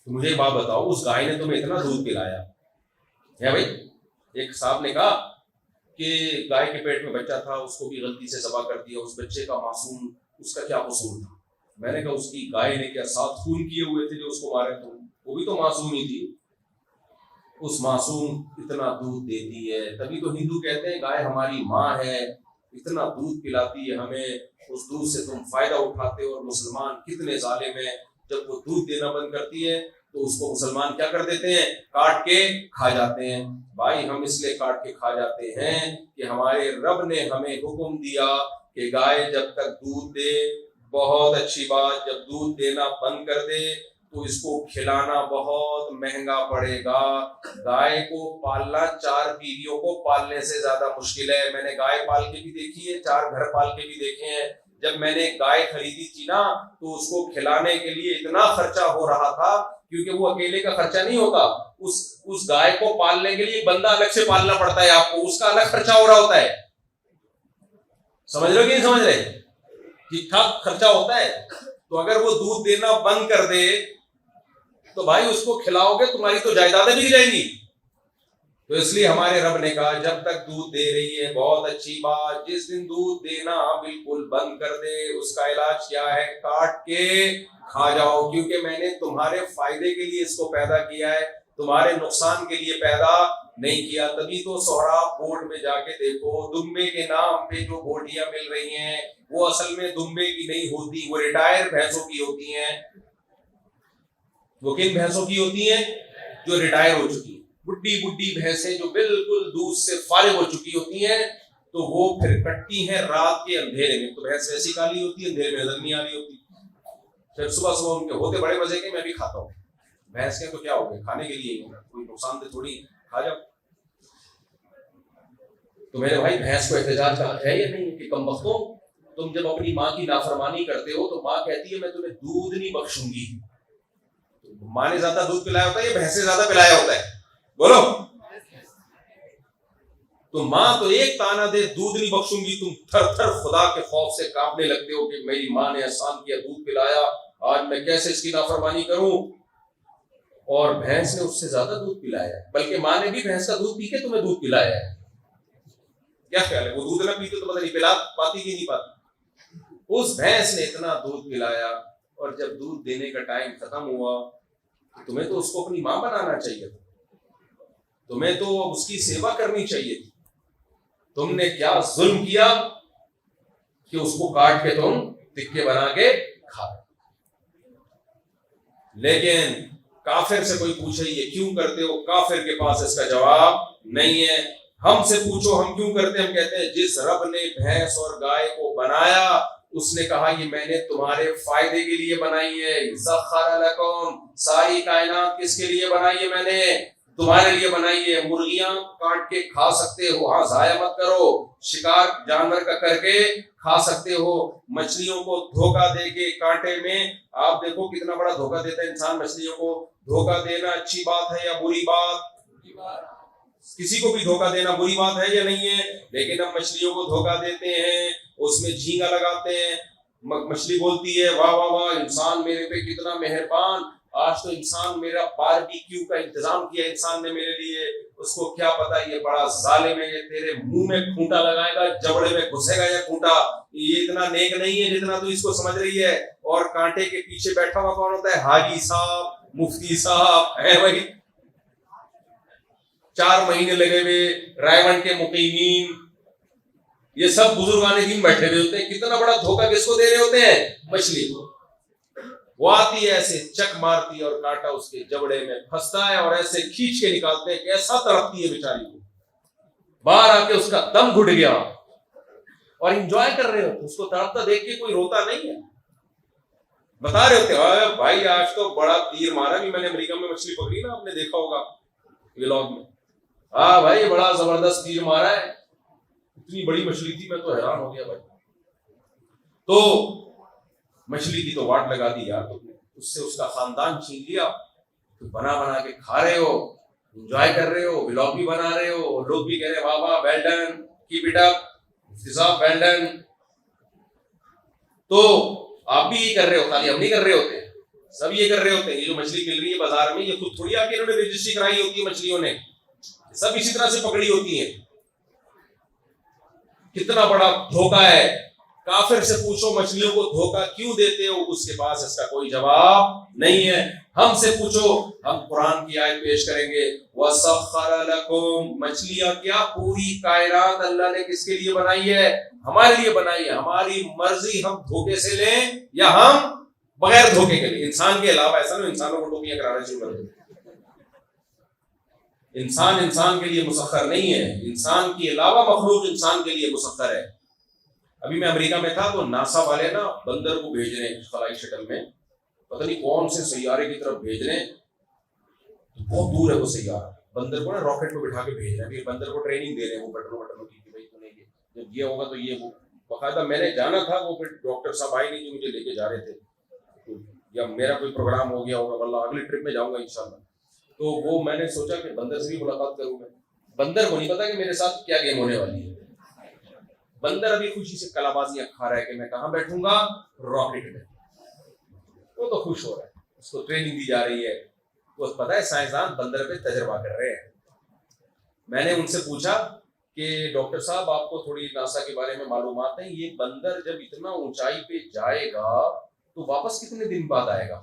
مجھے ایک بات بتاؤ، اس گائے نے تمہیں اتنا دودھ پلایا ہے بھائی؟ ایک صاحب نے کہا کہ گائے کے پیٹ میں بچہ تھا، اس کو بھی غلطی سے ذبح کر دیا، اس بچے کا معصوم، اس کا کیا قصور تھا؟ میں نے کہا اس کی گائے نے کیا 7 خون کیے ہوئے تھے جو اس کو مارے تھے، وہ بھی تو معصوم ہی تھی۔ اس معصوم اتنا دودھ دیتی ہے، تبھی تو ہندو کہتے ہیں گائے ہماری ماں ہے، اتنا دودھ پلاتی ہے ہمیں، اس دودھ سے تم فائدہ اٹھاتے ہو۔ اور مسلمان کتنے ظالم ہیں، جب وہ دودھ دینا بند کرتی ہے تو اس کو مسلمان کیا کر دیتے ہیں؟ کاٹ کے کھا جاتے ہیں۔ بھائی ہم اس لیے کاٹ کے کھا جاتے ہیں کہ ہمارے رب نے ہمیں حکم دیا کہ گائے جب تک دودھ دے، بہت اچھی بات، جب دودھ دینا بند کر دے تو اس کو کھلانا بہت مہنگا پڑے گا۔ گائے کو پالنا 4 بیویوں کو پالنے سے زیادہ مشکل ہے۔ میں نے گائے پال کے بھی دیکھی ہے، 4 گھر پال کے بھی دیکھے ہیں۔ جب میں نے گائے خریدی تھی نا تو اس کو کھلانے کے لیے اتنا خرچہ ہو رہا تھا، کیونکہ وہ اکیلے کا خرچہ نہیں ہوتا، اس گائے کو پالنے کے لیے بندہ الگ سے پالنا پڑتا ہے آپ کو، اس کا الگ خرچہ ہو رہا ہوتا ہے۔ سمجھ رہے ہو کہ نہیں سمجھ رہے؟ ٹھیک ٹھاک خرچہ ہوتا ہے۔ تو اگر وہ دودھ دینا بند کر دے تو بھائی اس کو کھلاؤ گے، تمہاری تو جائیدادیں بک جائیں گی۔ تو اس لیے ہمارے رب نے کہا جب تک دودھ دے رہی ہے بہت اچھی بات، جس دن دودھ دینا بالکل بند کر دے اس کا علاج کیا ہے؟ کاٹ کے کھا جاؤ، کیونکہ میں نے تمہارے فائدے کے لیے اس کو پیدا کیا ہے، تمہارے نقصان کے لیے پیدا نہیں کیا۔ تبھی تو سہراب بورڈ میں جا کے دیکھو، دمبے کے نام پہ جو بوٹیاں مل رہی ہیں وہ اصل میں دمبے کی نہیں ہوتی، وہ ریٹائر بھینسوں کی ہوتی ہیں۔ وہ کن بھینسوں کی ہوتی ہیں؟ جو ریٹائر ہو چکی ہیں، بڈھی بھینسیں جو بالکل دودھ سے فارغ ہو چکی ہوتی ہیں، تو وہ پھر کٹتی ہیں رات کے اندھیرے میں، تو بھینس ایسی کالی ہوتی ہے، اندھیرے میں نظر نہیں آ رہی ہوتی، پھر صبح ان کے ہوتے بڑے مزے کے، میں بھی کھاتا ہوں۔ بھینس کے تو کیا ہو گئے، کھانے کے لیے ہی ہوگا، کوئی نقصان دہ تھوڑی، کھا جاؤ۔ تو میرے بھائی بھینس کو احتجاج کا ہے یا نہیں کہ کم بختوں، تم جب اپنی ماں کی نافرمانی کرتے ہو تو ماں کہتی ہے میں تمہیں دودھ نہیں بخشوں گی۔ ماں نے زیادہ دودھ پلایا ہوتا ہے یا بھینس نے زیادہ پلایا ہوتا ہے؟ بولو۔ تو ماں تو ایک تانا دے دودھ نہیں بخشوں گی، تم تھر تھر خدا کے خوف سے کانپنے لگتے ہو کہ میری ماں نے احسان کیا، دودھ پلایا، آج میں کیسے اس کی نافرمانی کروں۔ اور بھینس نے اس سے زیادہ دودھ پلایا ہے، بلکہ ماں نے بھی بھینس کا دودھ پی کے تمہیں دودھ پلایا ہے۔ کیا خیال ہے، وہ دودھ نہ پیتے تو پتہ نہیں پلا پاتی کہ نہیں پاتی۔ اس بھینس نے اتنا دودھ پلایا، اور جب دودھ دینے کا ٹائم ختم ہوا تمہیں تو اس کو اپنی ماں بنانا چاہیے تھا، تمہیں تو اس کی سیوا کرنی چاہیے تھی۔ تم نے کیا ظلم کیا کہ اس کو کاٹ کے تم ٹکے بنا کے کھا۔ لیکن کافر سے کوئی پوچھے یہ کیوں کرتے ہو، کافر کے پاس اس کا جواب نہیں ہے۔ ہم سے پوچھو ہم کیوں کرتے ہیں، ہم کہتے ہیں جس رب نے بھینس اور گائے کو بنایا اس نے کہا یہ میں نے تمہارے فائدے کے لیے بنائی ہے۔ سخر لکم، ساری کائنات کس کے لیے بنائی ہے میں نے؟ تمہارے لیے بنائی ہے. مرغیاں کاٹ کے کھا سکتے ہو, ہاں ضائع مت کرو, شکار جانور کا کر کے کھا سکتے ہو. مچھلیوں کو دھوکہ دے کے کانٹے میں, آپ دیکھو کتنا بڑا دھوکہ دیتا ہے انسان مچھلیوں کو. دھوکہ دینا اچھی بات ہے یا بری بات؟ کسی کو بھی دھوکہ دینا بری بات ہے یا نہیں ہے؟ لیکن ہم مچھلیوں کو دھوکہ دیتے ہیں, اس میں جھینگا لگاتے ہیں. مچھلی بولتی ہے واہ واہ واہ انسان میرے پہ کتنا مہربان, آج تو انسان میرا باربیکیو کا انتظام کیا انسان نے میرے لیے. اس کو کیا پتا یہ بڑا ظالم ہے, یہ تیرے منہ میں کھونٹا لگائے گا, جبڑے میں گھسے گا یہ کھونٹا. یہ اتنا نیک نہیں ہے جتنا تو اس کو سمجھ رہی ہے. اور کانٹے کے پیچھے بیٹھا ہوا کون ہوتا ہے؟ حاجی صاحب, مفتی صاحب ہے بھائی. 4 مہینے لگے ہوئے, رائے کے مقیمین, یہ سب بزرگان دین بیٹھے ہوئے ہوتے ہیں. کتنا بڑا دھوکہ کس کو دے رہے ہوتے ہیں؟ مچھلی کو. وہ آتی ہے ایسے چک مارتی ہے اور کانٹا اس کے جبڑے میں پھنستا ہے اور ایسے کھینچ کے نکالتے ہیں کہ ایسا تڑپتی ہے بیچاری کو, باہر آ کے اس کا دم گھٹ گیا اور انجوائے کر رہے ہوتے. اس کو تڑپتا دیکھ کے کوئی روتا نہیں ہے. بتا رہے ہوتے بھائی آج تو بڑا تیر مارا. بھی میں نے امریکہ میں مچھلی پکڑی نا, آپ نے دیکھا ہوگا ولاگ میں. ہاں بھائی بڑا زبردست تیر مارا ہے, اتنی بڑی مچھلی تھی, میں تو حیران ہو گیا بھائی. تو مچھلی کی تو واٹ لگا دی یار, تو اس سے اس کا خاندان چھین لیا. تو بنا بنا کے کھا رہے ہو, انجوائے کر رہے ہو, ولاگ بھی بنا رہے ہو, اور لوگ بھی کہہ رہے ہیں واہ واہ well done, keep it up, مفتی صاحب ویل ڈن. تو آپ بھی یہ کر رہے ہو, خالی ہم نہیں کر رہے ہوتے, سب یہ کر رہے ہوتے ہیں. یہ جو مچھلی مل رہی ہے بازار میں, یہ خود تھوڑی آ کے انہوں نے رجسٹری کرائی ہوتی ہے مچھلیوں نے, سب اسی طرح سے پکڑی ہوتی ہیں. کتنا بڑا دھوکہ ہے. کافر سے پوچھو مچھلیوں کو دھوکہ کیوں دیتے ہو, اس کے پاس اس کا کوئی جواب نہیں ہے. ہم سے پوچھو, ہم قرآن کی آیت پیش کریں گے. وَسَخَّرَ لَكُمْ, مچھلیاں کیا پوری کائنات اللہ نے کس کے لیے بنائی ہے؟ ہمارے لیے بنائی ہے. ہماری مرضی ہم دھوکے سے لیں یا ہم بغیر دھوکے کے لیں. انسان کے علاوہ ایسا نہیں انسانوں کو ٹوپیاں کرانا شروع کر دیں. انسان کے لیے مسخر نہیں ہے, انسان کے علاوہ مخلوق انسان کے لیے مسخر ہے. ابھی میں امریکہ میں تھا تو ناسا والے نا بندر کو بھیج رہے ہیں خلائی شٹل میں, پتہ نہیں کون سے سیارے کی طرف بھیج رہے ہیں, بہت دور ہے وہ سیارہ. بندر کو نا راکٹ میں بٹھا کے بھیج رہے ہیں, پھر بندر کو ٹریننگ دے رہے ہیں وہ بٹنوں کی کہ بھائی تمہیں جب یہ ہوگا تو یہ وہ. باقاعدہ میں نے جانا تھا, وہ پھر ڈاکٹر صاحب آئے نہیں جو مجھے لے کے جا رہے تھے, یا میرا کوئی پروگرام ہو گیا ہوگا, واللہ اگلی ٹرپ میں جاؤں گا انشاءاللہ. تو وہ میں نے سوچا کہ بندر سے بھی ملاقات کروں میں. بندر کو نہیں پتا کہ میرے ساتھ کیا گیم ہونے والی ہے. بندر ابھی خوشی سے کلا بازیاں کھا رہا ہے کہ میں کہاں بیٹھوں گا, راکٹ میں. وہ تو خوش ہو رہا ہے, اس کو ٹریننگ دی جا رہی ہے. وہ پتا ہے سائنسدان بندر پہ تجربہ کر رہے ہیں. میں نے ان سے پوچھا کہ ڈاکٹر صاحب آپ کو تھوڑی ناسا کے بارے میں معلومات ہیں, یہ بندر جب اتنا اونچائی پہ جائے گا تو واپس کتنے دن بعد آئے گا؟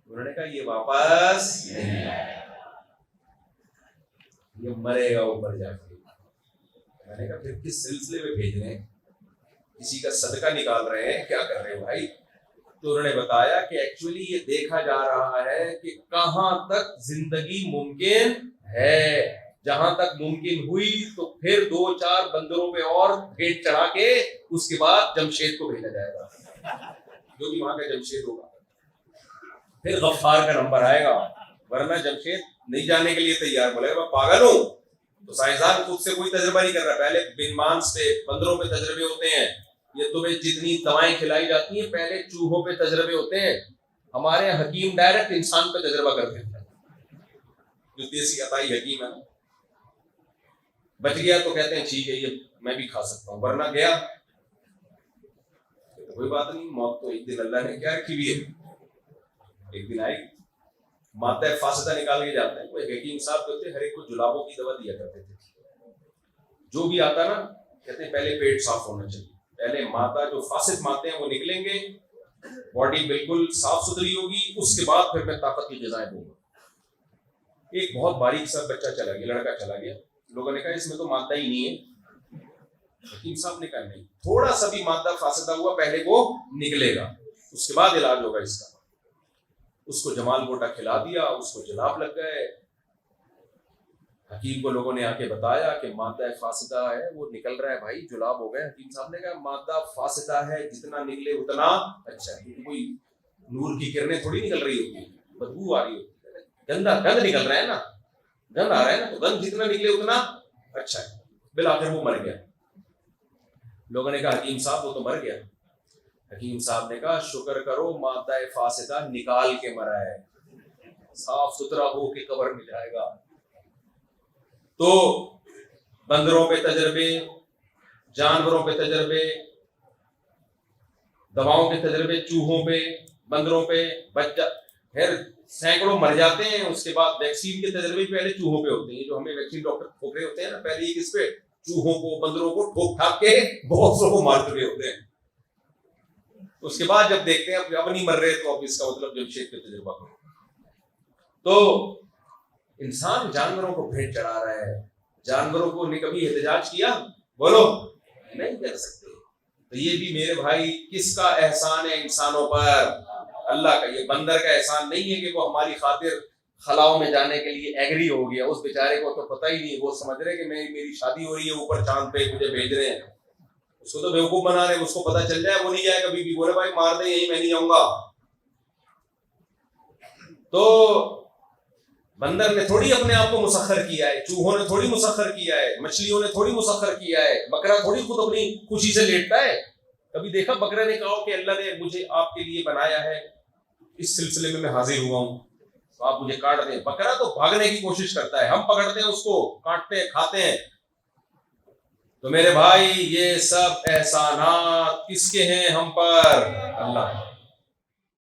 انہوں نے کہا یہ واپس نہیں آئے گا, یہ مرے گا اوپر جا کے. میں نے کہا پھر کس سلسلے میں بھیج رہے ہیں, کسی کا صدقہ نکال رہے ہیں, کیا کر رہے ہیں بھائی؟ تو انہوں نے بتایا کہ ایکچولی یہ دیکھا جا رہا ہے کہ کہاں تک زندگی ممکن ہے. جہاں تک ممکن ہوئی تو پھر 2-4 بندروں پہ اور بھیٹ چڑھا کے اس کے بعد جمشید کو بھیجا جائے گا, جو کہ وہاں کا جمشید ہوگا. پھر غفار کا نمبر آئے گا, ورنہ جمشید نہیں جانے کے لیے تیار. بولے میں پاگل ہوں. تو سائنسدان خود سے کوئی تجربہ نہیں کر رہا, پہلے بنمانس پہ بندروں پہ تجربے ہوتے ہیں. یہ تمہیں جتنی دوائیں کھلائی جاتی ہیں پہلے چوہوں پہ تجربے ہوتے ہیں. ہمارے حکیم ڈائریکٹ انسان پہ تجربہ کرتے ہیں. جو دیسی عطائی حکیم ہے, بچ گیا تو کہتے ہیں ٹھیک ہے یہ میں بھی کھا سکتا ہوں, ورنہ گیا تو کوئی بات نہیں, موت تو ایک دن اللہ نے کیا رکھی ہوئی ہے, ایک دن آئے گی. مادہ فاسدہ نکال کے جاتے ہیں. کوئی حکیم صاحب ہوتے ہر ایک کو جلابوں کی دوا دیا کرتے تھے. جو بھی آتا نا کہتے ہیں پہلے پیٹ صاف ہونا چاہیے, پہلے مادہ جو فاسد مادے ہیں وہ نکلیں گے, باڈی بالکل صاف ستھری ہوگی, اس کے بعد پھر میں طاقت کی غذائیں دوں گا. ایک بہت باریک سا بچہ چلا گیا, لڑکا چلا گیا. لوگوں نے کہا اس میں تو مادہ ہی نہیں ہے. حکیم صاحب نے کہا نہیں, تھوڑا سا بھی مادہ فاسدہ ہوا پہلے وہ نکلے گا, اس کے بعد علاج ہوگا اس کا. اس کو جمال گوٹا کھلا دیا, اس کو جلاب لگ گئے. حکیم کو لوگوں نے آ کے بتایا کہ مادہ فاسدہ ہے وہ نکل رہا ہے بھائی, جلاب ہو گئے. حکیم صاحب نے کہا مادہ فاسدہ ہے جتنا نکلے اتنا اچھا ہے, کیونکہ کوئی نور کی کرنیں تھوڑی نکل رہی ہوتی ہیں, بدبو آ رہی ہوتی ہے, گندا گند نکل رہا ہے نا. گند آ رہا ہے نا، تو گند جتنا نکلے اتنا اچھا ہے. بالآخر وہ مر گیا. لوگوں نے کہا حکیم صاحب وہ تو مر گیا. حکیم صاحب نے کہا شکر کرو مادہ فاسدہ نکال کے مرا ہے، صاف ستھرا ہو کے قبر میں جائے گا. تو بندروں پہ تجربے، جانوروں پہ تجربے، دواؤں کے تجربے، چوہوں پہ، بندروں پہ، بچہ پھر سینکڑوں مر جاتے ہیں. اس کے بعد ویکسین کے تجربے پہلے چوہوں پہ ہوتے ہیں. جو ہمیں ویکسین ڈاکٹر ٹھوک رہے ہوتے ہیں نا، پہلے یہ کس پہ؟ چوہوں کو، بندروں کو ٹھوک ٹھاک کے بہت سو کو مار چکے ہوتے ہیں. اس کے بعد جب دیکھتے ہیں اب نہیں مر رہے تو اب اس کا مطلب جمشید پہ تجربہ کرو. تو انسان جانوروں کو بھیٹ چڑھا رہا ہے. جانوروں کو نے کبھی احتجاج کیا؟ بولو نہیں کر سکتے. تو یہ بھی میرے بھائی کس کا احسان ہے انسانوں پر؟ اللہ کا. یہ بندر کا احسان نہیں ہے کہ وہ ہماری خاطر خلاؤں میں جانے کے لیے ایگری ہو گیا. اس بیچارے کو تو پتہ ہی نہیں، وہ سمجھ رہے کہ میری شادی ہو رہی ہے اوپر چاند پہ، مجھے بھیج رہے ہیں. اس کو تو بیوقوف بنا رہے ہیں. اس کو پتہ چل جائے وہ نہیں جائے کبھی بھی. بولے بھائی مار دیں یہی، میں نہیں جاؤں گا. تو بندر نے تھوڑی اپنے آپ کو مسخر کیا ہے، چوہوں نے تھوڑی مسخر کیا ہے، مچھلیوں نے تھوڑی مسخر کیا ہے. بکرا تھوڑی خود اپنی خوشی سے لیٹتا ہے. کبھی دیکھا بکرے نے کہا کہ اللہ نے مجھے آپ کے لیے بنایا ہے، اس سلسلے میں حاضر ہوا ہوں تو آپ مجھے کاٹ دیں؟ بکرا تو بھاگنے کی کوشش کرتا ہے، ہم پکڑتے ہیں اس کو، کاٹتے ہیں، کھاتے ہیں. تو میرے بھائی یہ سب احسانات کس کے ہیں ہم پر؟ اللہ.